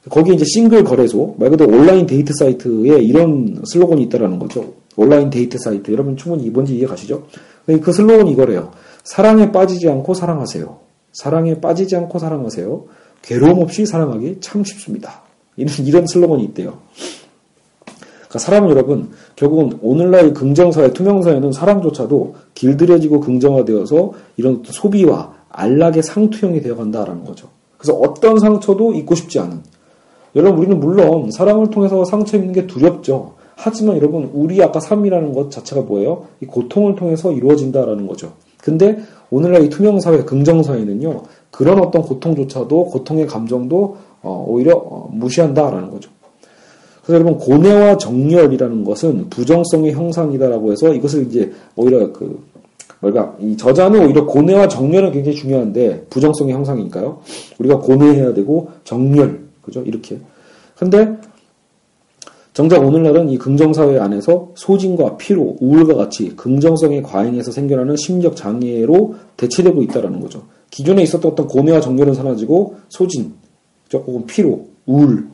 거기에 이제 싱글 거래소, 말 그대로 온라인 데이트 사이트에 이런 슬로건이 있다라는 거죠. 온라인 데이트 사이트. 여러분 충분히 뭔지 이해 가시죠? 그 슬로건이 이거래요. 사랑에 빠지지 않고 사랑하세요. 사랑에 빠지지 않고 사랑하세요. 괴로움 없이 사랑하기 참 쉽습니다. 이런 슬로건이 있대요. 그러니까 사람은 여러분 결국은 오늘날 긍정사회, 투명사회는 사람조차도 길들여지고 긍정화되어서 이런 소비와 안락의 상투형이 되어간다라는 거죠. 그래서 어떤 상처도 잊고 싶지 않은. 여러분 우리는 물론 사랑을 통해서 상처 입는 게 두렵죠. 하지만 여러분 우리 아까 삶이라는 것 자체가 뭐예요? 이 고통을 통해서 이루어진다라는 거죠. 근데 오늘날 이 투명사회, 긍정사회는요. 그런 어떤 고통조차도 고통의 감정도 오히려 무시한다라는 거죠. 그래서 여러분 고뇌와 정열이라는 것은 부정성의 형상이다라고 해서 이것을 이제 오히려 이 저자는 오히려 고뇌와 정열은 굉장히 중요한데 부정성의 형상이니까요. 우리가 고뇌해야 되고 정열, 그죠? 이렇게. 근데 정작 오늘날은 이 긍정사회 안에서 소진과 피로, 우울과 같이 긍정성의 과잉에서 생겨나는 심리적 장애로 대체되고 있다는 거죠. 기존에 있었던 어떤 고뇌와 정열은 사라지고 소진, 혹은 피로, 우울,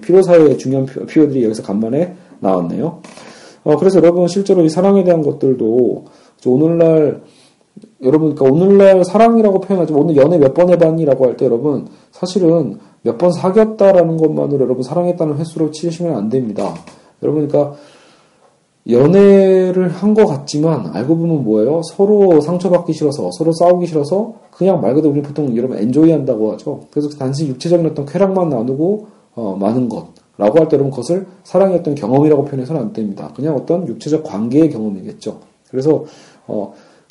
피로사회의 중요한 표현들이 여기서 간만에 나왔네요. 그래서 여러분 실제로 이 사랑에 대한 것들도 오늘날 여러분 그러니까 오늘날 사랑이라고 표현하지 오늘 연애 몇 번 해봤니라고 할 때 여러분 사실은 몇 번 사귀었다라는 것만으로 여러분 사랑했다는 횟수로 치시면 안 됩니다. 여러분 그러니까 연애를 한 것 같지만 알고 보면 뭐예요? 서로 상처받기 싫어서 서로 싸우기 싫어서 그냥 말 그대로 우리 보통 여러분 엔조이 한다고 하죠. 그래서 단순히 육체적인 어떤 쾌락만 나누고 많은 것라고 할 때 여러분 그것을 사랑의 어떤 경험이라고 표현해서는 안 됩니다. 그냥 어떤 육체적 관계의 경험이겠죠. 그래서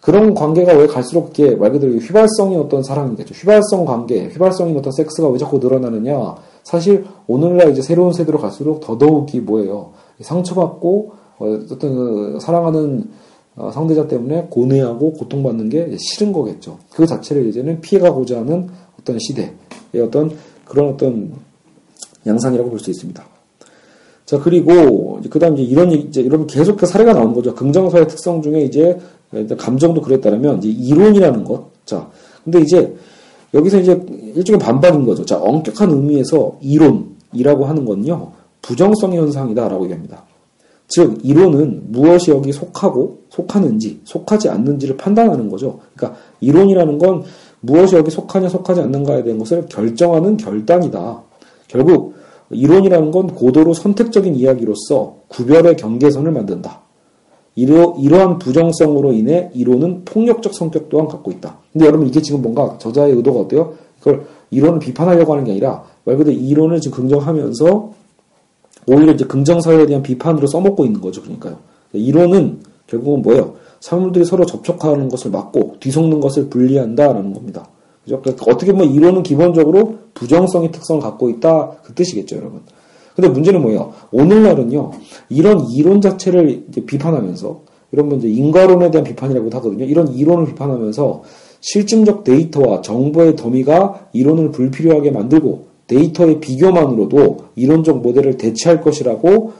그런 관계가 왜 갈수록 이게 말 그대로 휘발성이 어떤 사랑이겠죠. 휘발성 관계, 휘발성인 어떤 섹스가 왜 자꾸 늘어나느냐. 사실 오늘날 이제 새로운 세대로 갈수록 더더욱이 뭐예요. 상처받고 어떤 사랑하는 상대자 때문에 고뇌하고 고통받는 게 싫은 거겠죠. 그 자체를 이제는 피해가고자 하는 어떤 시대의 어떤 그런 어떤 양상이라고 볼 수 있습니다. 자, 그리고 그 다음 이제 이런 계속 그 사례가 나오는 거죠. 긍정사의 특성 중에 이제 감정도 그랬다면 이제 이론이라는 것. 자, 근데 이제 여기서 이제 일종의 반박인 거죠. 자, 엄격한 의미에서 이론이라고 하는 건요, 부정성의 현상이다라고 얘기합니다. 즉, 이론은 무엇이 여기 속하는지, 속하지 않는지를 판단하는 거죠. 그러니까, 이론이라는 건 무엇이 여기 속하냐, 속하지 않는가에 대한 것을 결정하는 결단이다. 결국, 이론이라는 건 고도로 선택적인 이야기로서 구별의 경계선을 만든다. 이러한 부정성으로 인해 이론은 폭력적 성격 또한 갖고 있다. 근데 여러분, 이게 지금 뭔가 저자의 의도가 어때요? 그걸 이론을 비판하려고 하는 게 아니라, 말 그대로 이론을 지금 긍정하면서 오히려 이제 긍정사회에 대한 비판으로 써먹고 있는 거죠. 그러니까요. 이론은 결국은 뭐예요? 사물들이 서로 접촉하는 것을 막고 뒤섞는 것을 분리한다라는 겁니다. 그죠? 그러니까 어떻게 보면 이론은 기본적으로 부정성의 특성을 갖고 있다. 그 뜻이겠죠, 여러분. 근데 문제는 뭐예요? 오늘날은요, 이런 이론 자체를 이제 비판하면서, 이런 이제 인과론에 대한 비판이라고도 하거든요. 이런 이론을 비판하면서 실증적 데이터와 정보의 더미가 이론을 불필요하게 만들고 데이터의 비교만으로도 이론적 모델을 대체할 것이라고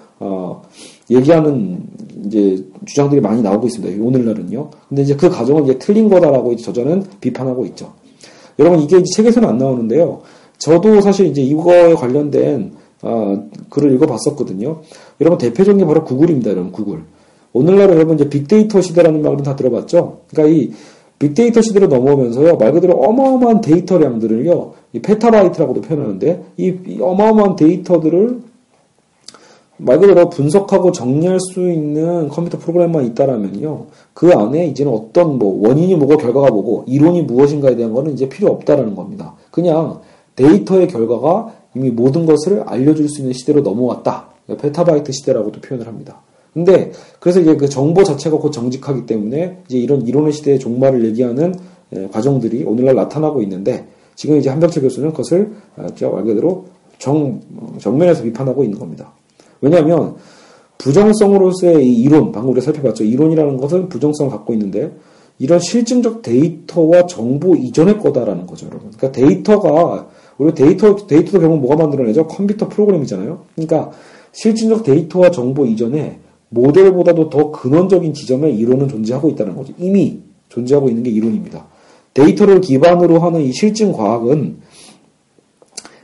얘기하는 이제 주장들이 많이 나오고 있습니다. 오늘날은요. 근데 이제 그 가정은 이제 틀린 거다라고 이제 저자는 비판하고 있죠. 여러분, 이게 이제 책에서는 안 나오는데요. 저도 사실 이제 이거에 관련된 글을 읽어봤었거든요. 여러분, 대표적인 게 바로 구글입니다. 여러분, 구글. 오늘날 여러분 이제 빅데이터 시대라는 말은 다 들어봤죠. 그러니까 이 빅데이터 시대로 넘어오면서요, 말 그대로 어마어마한 데이터량들을요, 이 페타바이트라고도 표현하는데, 이 어마어마한 데이터들을 말 그대로 분석하고 정리할 수 있는 컴퓨터 프로그램만 있다라면요, 그 안에 이제는 어떤 원인이 뭐고 결과가 뭐고 이론이 무엇인가에 대한 거는 이제 필요 없다라는 겁니다. 그냥 데이터의 결과가 이미 모든 것을 알려줄 수 있는 시대로 넘어왔다. 페타바이트 시대라고도 표현을 합니다. 근데 그래서 이제 그 정보 자체가 곧 정직하기 때문에 이제 이런 이론의 시대의 종말을 얘기하는 과정들이 오늘날 나타나고 있는데, 지금 이제 한병철 교수는 그것을 말 그대로 정면에서 비판하고 있는 겁니다. 왜냐하면 부정성으로서의 이 이론, 방금 우리가 살펴봤죠. 이론이라는 것은 부정성을 갖고 있는데 이런 실증적 데이터와 정보 이전의 거다라는 거죠, 여러분. 그러니까 우리 데이터도 결국 뭐가 만들어내죠? 컴퓨터 프로그램이잖아요. 그러니까 실증적 데이터와 정보 이전에 모델보다도 더 근원적인 지점에 이론은 존재하고 있다는 거죠. 이미 존재하고 있는 게 이론입니다. 데이터를 기반으로 하는 이 실증 과학은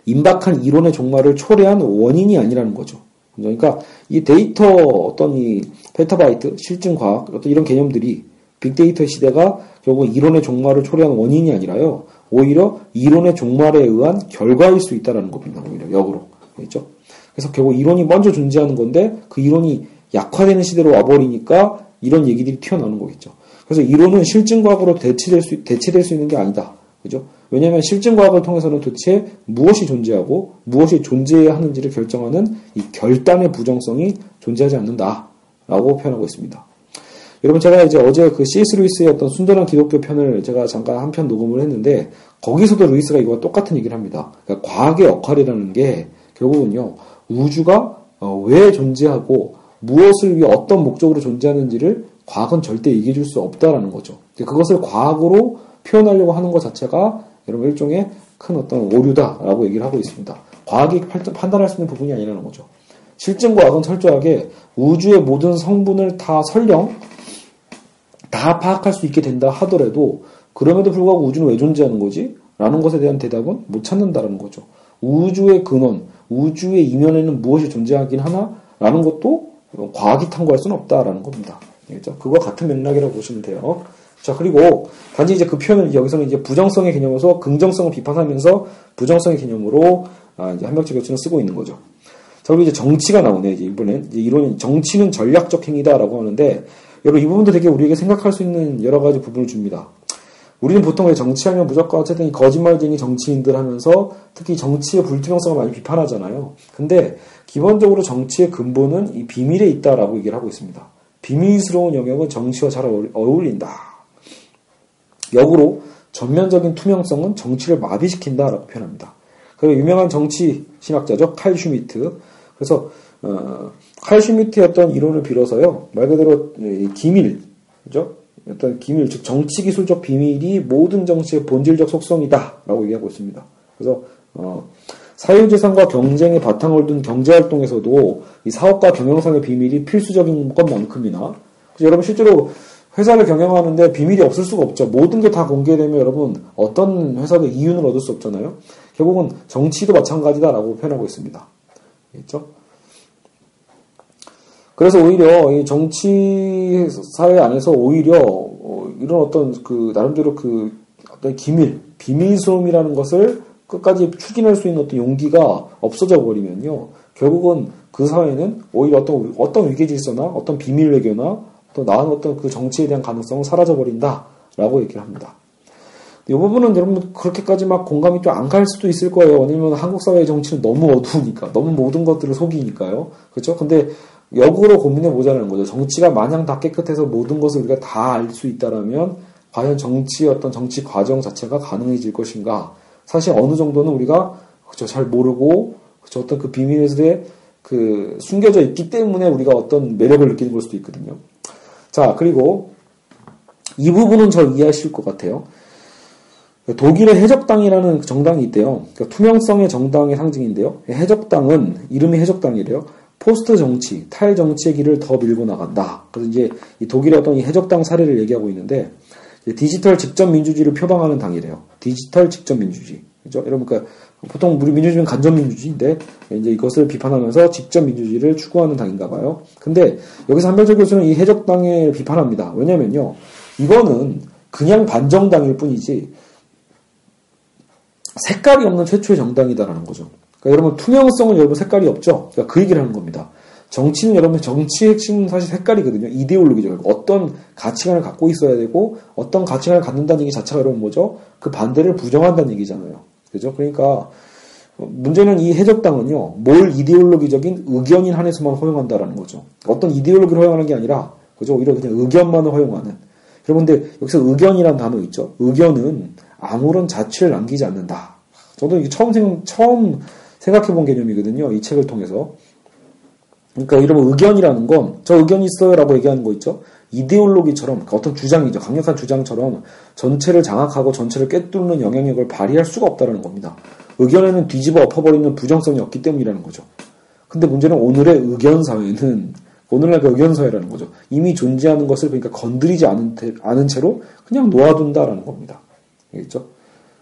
임박한 이론의 종말을 초래한 원인이 아니라는 거죠. 그러니까 이 데이터 어떤 이 페타바이트, 실증 과학, 어떤 이런 개념들이 빅데이터 시대가 결국 이론의 종말을 초래한 원인이 아니라요, 오히려 이론의 종말에 의한 결과일 수 있다는 겁니다. 오히려 역으로. 그렇죠? 그래서 결국 이론이 먼저 존재하는 건데 그 이론이 약화되는 시대로 와버리니까 이런 얘기들이 튀어나오는 거겠죠. 그래서 이론은 실증과학으로 대체될 수 있는 게 아니다. 그죠? 왜냐하면 실증과학을 통해서는 도대체 무엇이 존재하고 무엇이 존재해야 하는지를 결정하는 이 결단의 부정성이 존재하지 않는다라고 표현하고 있습니다. 여러분, 제가 이제 어제 그 C.S. 루이스의 어떤 순전한 기독교 편을 제가 잠깐 한 편 녹음을 했는데, 거기서도 루이스가 이거와 똑같은 얘기를 합니다. 그러니까 과학의 역할이라는 게 결국은요, 우주가 왜 존재하고 무엇을 위해 어떤 목적으로 존재하는지를 과학은 절대 얘기해 줄 수 없다라는 거죠. 그것을 과학으로 표현하려고 하는 것 자체가 여러분 일종의 큰 어떤 오류다라고 얘기를 하고 있습니다. 과학이 판단할 수 있는 부분이 아니라는 거죠. 실증과학은 철저하게 우주의 모든 성분을 다 파악할 수 있게 된다 하더라도 그럼에도 불구하고 우주는 왜 존재하는 거지? 라는 것에 대한 대답은 못 찾는다라는 거죠. 우주의 근원, 우주의 이면에는 무엇이 존재하긴 하나? 라는 것도 과학이 탐구할 수는 없다라는 겁니다. 알겠죠? 그거와 같은 맥락이라고 보시면 돼요. 자, 그리고 단지 이제 그 표현을 여기서는 이제 부정성의 개념에서 긍정성을 비판하면서 부정성의 개념으로 이제 한병철 교수는 쓰고 있는 거죠. 자, 그리고 이제 정치가 나오네요. 이제 이번엔 이제 이론이 정치는 전략적 행위다라고 하는데, 여러분 이 부분도 되게 우리에게 생각할 수 있는 여러 가지 부분을 줍니다. 우리는 보통 정치하면 무조건 어쨌든 거짓말쟁이 정치인들 하면서 특히 정치의 불투명성을 많이 비판하잖아요. 근데 기본적으로 정치의 근본은 이 비밀에 있다라고 얘기를 하고 있습니다. 비밀스러운 영역은 정치와 잘 어울린다. 역으로 전면적인 투명성은 정치를 마비시킨다라고 표현합니다. 그리고 유명한 정치 신학자죠. 칼 슈미트. 그래서 칼 슈미트의 어떤 이론을 빌어서요. 말 그대로 기밀, 그죠? 어떤 기밀, 즉 정치 기술적 비밀이 모든 정치의 본질적 속성이다라고 얘기하고 있습니다. 그래서 사유재산과 경쟁의 바탕을 둔 경제활동에서도 이 사업과 경영상의 비밀이 필수적인 것만큼이나 여러분 실제로 회사를 경영하는데 비밀이 없을 수가 없죠. 모든 게 다 공개되면 여러분 어떤 회사도 이윤을 얻을 수 없잖아요. 결국은 정치도 마찬가지다라고 표현하고 있습니다. 알겠죠? 그래서 오히려 이 정치 사회 안에서 오히려 이런 어떤 나름대로 어떤 비밀스러움이라는 것을 끝까지 추진할 수 있는 어떤 용기가 없어져 버리면요. 결국은 그 사회는 오히려 어떤 위계 질서나 어떤 비밀 외교나 또 나은 어떤 그 정치에 대한 가능성은 사라져 버린다라고 얘기를 합니다. 이 부분은 여러분 그렇게까지 막 공감이 좀 안 갈 수도 있을 거예요. 왜냐면 한국 사회의 정치는 너무 어두우니까, 너무 모든 것들을 속이니까요. 그렇죠? 근데 역으로 고민해 보자는 거죠. 정치가 마냥 다 깨끗해서 모든 것을 우리가 다 알 수 있다라면 과연 정치 과정 자체가 가능해질 것인가? 사실 어느 정도는 우리가 그렇죠, 잘 모르고 그렇죠, 어떤 그 비밀에 숨겨져 있기 때문에 우리가 어떤 매력을 느끼는 걸 수도 있거든요. 자, 그리고 이 부분은 저 이해하실 것 같아요. 독일의 해적당이라는 정당이 있대요. 그러니까 투명성의 정당의 상징인데요. 해적당은 이름이 해적당이래요. 포스트 정치, 탈정치의 길을 더 밀고 나간다. 그래서 이제 이 독일의 어떤 이 해적당 사례를 얘기하고 있는데 디지털 직접 민주주의를 표방하는 당이래요. 디지털 직접 민주주의. 그죠? 여러분, 그러니까 보통 우리 민주주의는 간접 민주주의인데 이제 이것을 비판하면서 직접 민주주의를 추구하는 당인가 봐요. 근데 여기서 한별철 교수는 이 해적당을 비판합니다. 왜냐면요. 이거는 그냥 반정당일 뿐이지 색깔이 없는 최초의 정당이다라는 거죠. 그러니까 여러분 투명성은 여러분 색깔이 없죠. 그러니까 그 얘기를 하는 겁니다. 정치는 여러분 정치의 핵심은 사실 색깔이거든요. 이데올로기죠. 어떤 가치관을 갖고 있어야 되고 어떤 가치관을 갖는다는 얘기 자체가 여러분 뭐죠? 그 반대를 부정한다는 얘기잖아요. 그죠? 그러니까 문제는 이 해적당은요. 뭘 이데올로기적인 의견인 한에서만 허용한다라는 거죠. 어떤 이데올로기를 허용하는 게 아니라 그죠? 오히려 그냥 의견만을 허용하는. 여러분 근데 여기서 의견이라는 단어 있죠? 의견은 아무런 자취를 남기지 않는다. 저도 이게 처음 생각해본 개념이거든요. 이 책을 통해서. 그러니까 이런 의견이라는 건 저 의견이 있어요라고 얘기하는 거 있죠. 이데올로기처럼 그러니까 어떤 주장이죠. 강력한 주장처럼 전체를 장악하고 전체를 꿰뚫는 영향력을 발휘할 수가 없다는 겁니다. 의견에는 뒤집어 엎어버리는 부정성이 없기 때문이라는 거죠. 근데 문제는 오늘의 의견 사회는 오늘날 그 의견 사회라는 거죠. 이미 존재하는 것을 그러니까 건드리지 않은 채로 그냥 놓아둔다라는 겁니다. 알겠죠?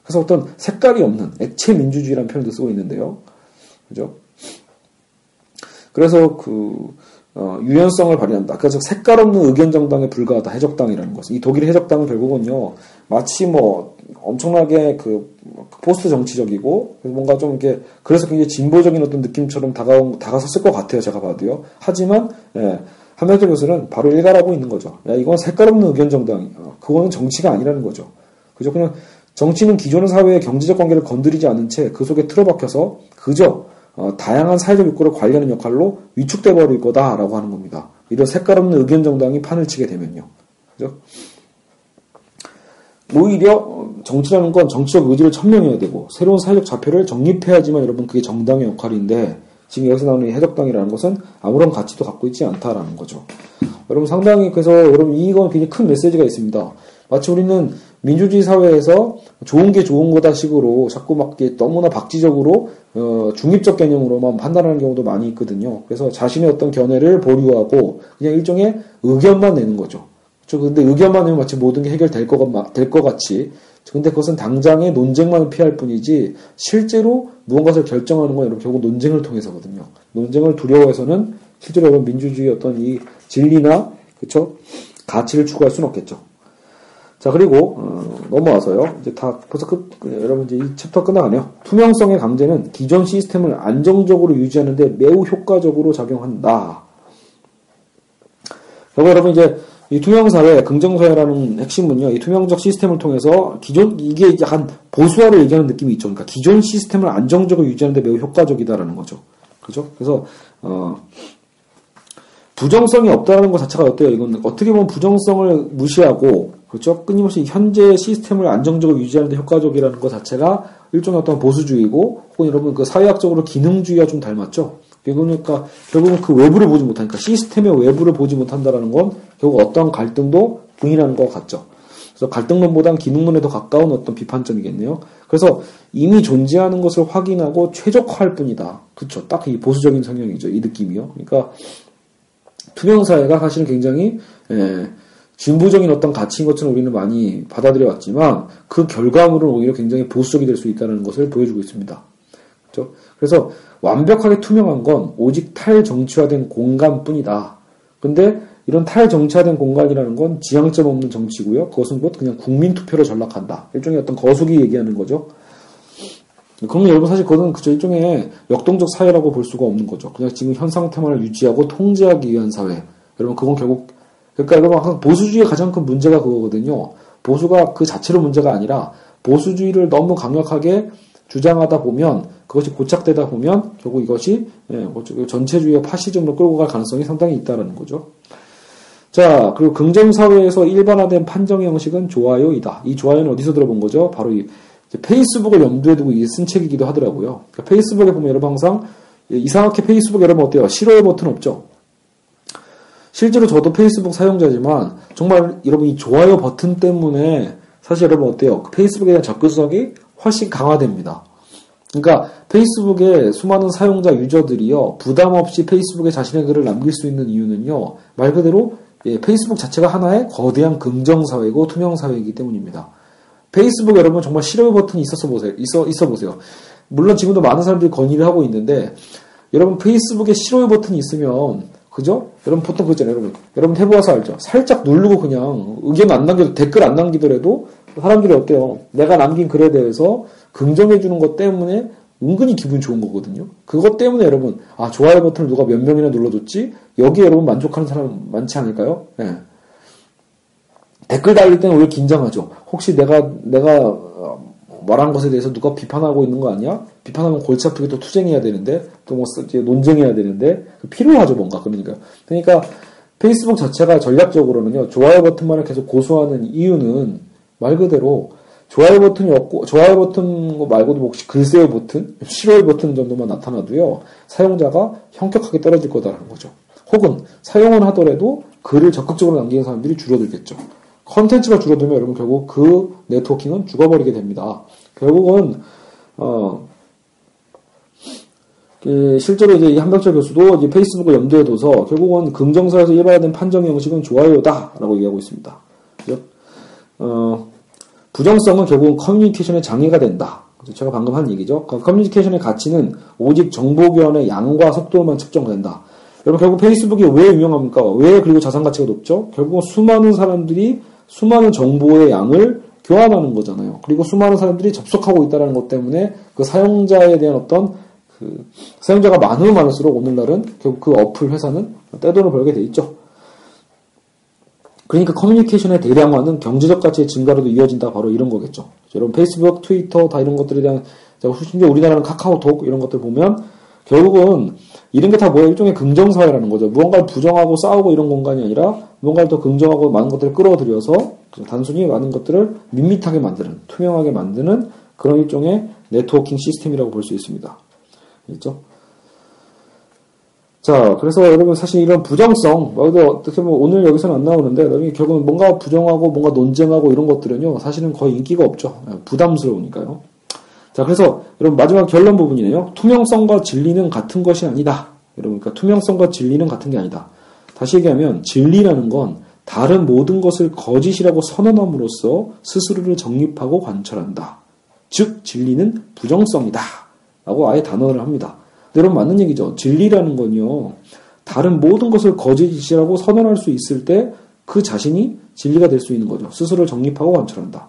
그래서 어떤 색깔이 없는 액체 민주주의라는 표현도 쓰고 있는데요. 그죠? 그래서 유연성을 발휘한다. 그래서 색깔 없는 의견 정당에 불과하다. 해적당이라는 것은. 이 독일의 해적당은 결국은요, 마치 엄청나게 포스트 정치적이고, 뭔가 좀 이렇게, 그래서 굉장히 진보적인 어떤 느낌처럼 다가섰을 것 같아요. 제가 봐도요. 하지만, 한별철 교수는 바로 일갈하고 있는 거죠. 야, 이건 색깔 없는 의견 정당이야. 그거는 정치가 아니라는 거죠. 그죠? 그냥 정치는 기존의 사회의 경제적 관계를 건드리지 않은 채 그 속에 틀어박혀서 그저 다양한 사회적 욕구를 관리하는 역할로 위축돼 버릴 거다라고 하는 겁니다. 이런 색깔 없는 의견 정당이 판을 치게 되면요. 그죠? 오히려 정치라는 건 정치적 의지를 천명해야 되고 새로운 사회적 자표를 정립해야지만 여러분 그게 정당의 역할인데 지금 여기서 나오는 이 해적당이라는 것은 아무런 가치도 갖고 있지 않다라는 거죠. 여러분 상당히 그래서 여러분 이건 굉장히 큰 메시지가 있습니다. 마치 우리는 민주주의 사회에서 좋은 게 좋은 거다 식으로 자꾸 막 너무나 박지적으로 중립적 개념으로만 판단하는 경우도 많이 있거든요. 그래서 자신의 어떤 견해를 보류하고 그냥 일종의 의견만 내는 거죠. 그렇죠? 근데 의견만 내면 마치 모든 게 해결될 것 같이. 근데 그것은 당장의 논쟁만을 피할 뿐이지 실제로 무언가를 결정하는 건 여러분 결국 논쟁을 통해서거든요. 논쟁을 두려워해서는 실제로 여러분 민주주의 어떤 이 진리나 그렇죠? 가치를 추구할 수는 없겠죠. 자, 그리고, 넘어와서요. 이제 다, 벌써 여러분 이제 이 챕터 끝나가네요. 투명성의 강제는 기존 시스템을 안정적으로 유지하는데 매우 효과적으로 작용한다. 그리고 여러분 이제 이 투명사회, 긍정사회라는 핵심은요, 이 투명적 시스템을 통해서 이게 약간 보수화를 얘기하는 느낌이 있죠. 그러니까 기존 시스템을 안정적으로 유지하는데 매우 효과적이다라는 거죠. 그죠? 그래서, 부정성이 없다는 것 자체가 어때요? 이건 어떻게 보면 부정성을 무시하고, 그렇죠? 끊임없이 현재 시스템을 안정적으로 유지하는 데 효과적이라는 것 자체가 일종의 어떤 보수주의고, 혹은 여러분 그 사회학적으로 기능주의와 좀 닮았죠? 그러니까 결국은 그 외부를 보지 못하니까, 시스템의 외부를 보지 못한다는 건 결국 어떠한 갈등도 부인하는 것 같죠. 그래서 갈등론보다는 기능론에 더 가까운 어떤 비판점이겠네요. 그래서 이미 존재하는 것을 확인하고 최적화할 뿐이다. 그렇죠. 딱 이 보수적인 성향이죠. 이 느낌이요. 그러니까 투명사회가 사실은 굉장히 진보적인 어떤 가치인 것처럼 우리는 많이 받아들여 왔지만 그 결과물은 오히려 굉장히 보수적이 될 수 있다는 것을 보여주고 있습니다. 그렇죠? 그래서 완벽하게 투명한 건 오직 탈정치화된 공간뿐이다. 근데 이런 탈정치화된 공간이라는 건 지향점 없는 정치고요. 그것은 곧 그냥 국민투표로 전락한다. 일종의 어떤 거수기 얘기하는 거죠. 그러면 여러분 사실 그거는 그저 일종의 역동적 사회라고 볼 수가 없는 거죠. 그냥 지금 현 상태만을 유지하고 통제하기 위한 사회. 여러분 그건 결국 그러니까 여러분 항상 보수주의의 가장 큰 문제가 그거거든요. 보수가 그 자체로 문제가 아니라 보수주의를 너무 강력하게 주장하다 보면 그것이 고착되다 보면 결국 이것이 전체주의의 파시즘으로 끌고 갈 가능성이 상당히 있다는 거죠. 자, 그리고 긍정사회에서 일반화된 판정 형식은 좋아요이다. 이 좋아요는 어디서 들어본 거죠? 바로 이 페이스북을 염두에 두고 쓴 책이기도 하더라고요. 그러니까 페이스북에 보면 여러분 항상 이상하게 페이스북 여러분 어때요? 싫어요 버튼 없죠? 실제로 저도 페이스북 사용자지만 정말 여러분 이 좋아요 버튼 때문에 사실 여러분 어때요? 페이스북에 대한 접근성이 훨씬 강화됩니다. 그러니까 페이스북의 수많은 사용자 유저들이요 부담 없이 페이스북에 자신의 글을 남길 수 있는 이유는요 말 그대로 페이스북 자체가 하나의 거대한 긍정사회고 투명사회이기 때문입니다. 페이스북 여러분 정말 싫어요 버튼이 있어 보세요. 물론 지금도 많은 사람들이 건의를 하고 있는데 여러분 페이스북에 싫어요 버튼이 있으면 그죠? 여러분 보통 그렇잖아요. 여러분 해보아서 알죠? 살짝 누르고 그냥 의견 안 남겨도 댓글 안 남기더라도 사람들이 어때요? 내가 남긴 글에 대해서 긍정해주는 것 때문에 은근히 기분 좋은 거거든요. 그것 때문에 여러분 좋아요 버튼을 누가 몇 명이나 눌러줬지? 여기에 여러분 만족하는 사람 많지 않을까요? 네. 댓글 달릴 때는 오히려 긴장하죠. 혹시 내가 말한 것에 대해서 누가 비판하고 있는 거 아니야? 비판하면 골치 아프게 또 투쟁해야 되는데 또 뭐 논쟁해야 되는데 필요하죠 뭔가. 그러니까 페이스북 자체가 전략적으로는요 좋아요 버튼만을 계속 고수하는 이유는 말 그대로 좋아요 버튼이 없고 좋아요 버튼 말고도 혹시 글쎄요 버튼, 싫어요 버튼 정도만 나타나도요 사용자가 현격하게 떨어질 거다라는 거죠. 혹은 사용은 하더라도 글을 적극적으로 남기는 사람들이 줄어들겠죠. 컨텐츠가 줄어들면 여러분 결국 그 네트워킹은 죽어버리게 됩니다. 결국은 실제로 이제 이 한박철 교수도 이제 페이스북을 염두에 둬서 결국은 긍정사에서 일반화된 판정 형식은 좋아요다라고 얘기하고 있습니다. 그죠? 부정성은 결국은 커뮤니케이션의 장애가 된다. 제가 방금 한 얘기죠. 커뮤니케이션의 가치는 오직 정보 교환의 양과 속도로만 측정된다. 여러분 결국 페이스북이 왜 유명합니까? 왜 그리고 자산 가치가 높죠? 결국은 수많은 사람들이 수많은 정보의 양을 교환하는 거잖아요. 그리고 수많은 사람들이 접속하고 있다는 것 때문에 그 사용자에 대한 어떤 사용자가 많으면 많을수록 오늘날은 결국 그 어플 회사는 떼돈을 벌게 돼 있죠. 그러니까 커뮤니케이션의 대량화는 경제적 가치의 증가로도 이어진다. 바로 이런 거겠죠. 여러분 페이스북, 트위터 다 이런 것들에 대한 심지어 우리나라는 카카오톡 이런 것들 보면 결국은 이런 게 다 뭐야? 일종의 긍정사회라는 거죠. 무언가를 부정하고 싸우고 이런 공간이 아니라 무언가를 더 긍정하고 많은 것들을 끌어들여서 단순히 많은 것들을 밋밋하게 만드는, 투명하게 만드는 그런 일종의 네트워킹 시스템이라고 볼 수 있습니다. 그렇죠? 자, 그래서 여러분 사실 이런 부정성, 어떻게 보면 오늘 여기서는 안 나오는데 결국은 뭔가 부정하고 뭔가 논쟁하고 이런 것들은요, 사실은 거의 인기가 없죠. 부담스러우니까요. 자, 그래서 여러분 마지막 결론 부분이네요. 투명성과 진리는 같은 것이 아니다. 여러분, 그러니까 투명성과 진리는 같은 게 아니다. 다시 얘기하면 진리라는 건 다른 모든 것을 거짓이라고 선언함으로써 스스로를 정립하고 관철한다. 즉 진리는 부정성이다. 라고 아예 단언을 합니다. 근데 여러분 맞는 얘기죠. 진리라는 건요. 다른 모든 것을 거짓이라고 선언할 수 있을 때 그 자신이 진리가 될 수 있는 거죠. 스스로를 정립하고 관철한다.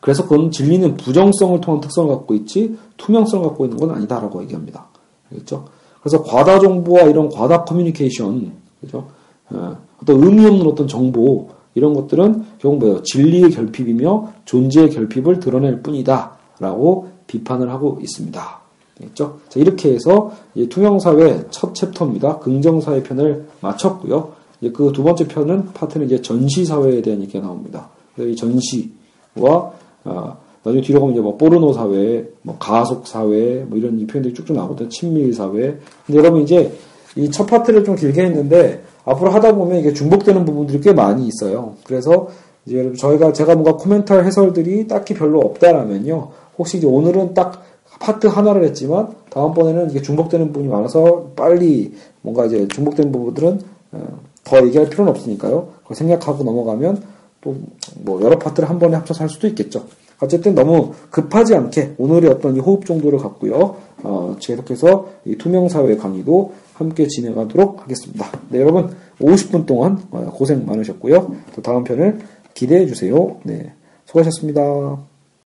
그래서 그건 진리는 부정성을 통한 특성을 갖고 있지 투명성을 갖고 있는 건 아니다라고 얘기합니다. 그렇죠? 그래서 과다 정보와 이런 과다 커뮤니케이션, 그렇죠? 어떤 의미 없는 어떤 정보 이런 것들은 결국 뭐예요? 진리의 결핍이며 존재의 결핍을 드러낼 뿐이다라고 비판을 하고 있습니다. 있죠? 자, 이렇게 해서 이 투명사회 첫 챕터입니다. 긍정사회 편을 마쳤고요. 이제 그 두 번째 파트는 이제 전시사회에 대한 얘기가 나옵니다. 그래서 이 전시와, 나중에 뒤로 가면 이제 뭐 포르노 사회, 뭐 가속 사회, 뭐 이런 이 표현들이 쭉쭉 나오거든요. 친밀 사회. 근데 여러분 이제 이 첫 파트를 좀 길게 했는데 앞으로 하다 보면 이게 중복되는 부분들이 꽤 많이 있어요. 그래서 이제 여러분 제가 뭔가 코멘트할 해설들이 딱히 별로 없다라면요. 혹시 이제 오늘은 딱 파트 하나를 했지만 다음번에는 이게 중복되는 부분이 많아서 빨리 뭔가 이제 중복되는 부분들은 더 얘기할 필요는 없으니까요. 그걸 생략하고 넘어가면 또 뭐 여러 파트를 한 번에 합쳐서 할 수도 있겠죠. 어쨌든 너무 급하지 않게 오늘의 어떤 이 호흡 정도를 갖고요. 계속해서 이 투명사회 강의도 함께 진행하도록 하겠습니다. 네, 여러분 50분 동안 고생 많으셨고요. 또 다음 편을 기대해 주세요. 네, 수고하셨습니다.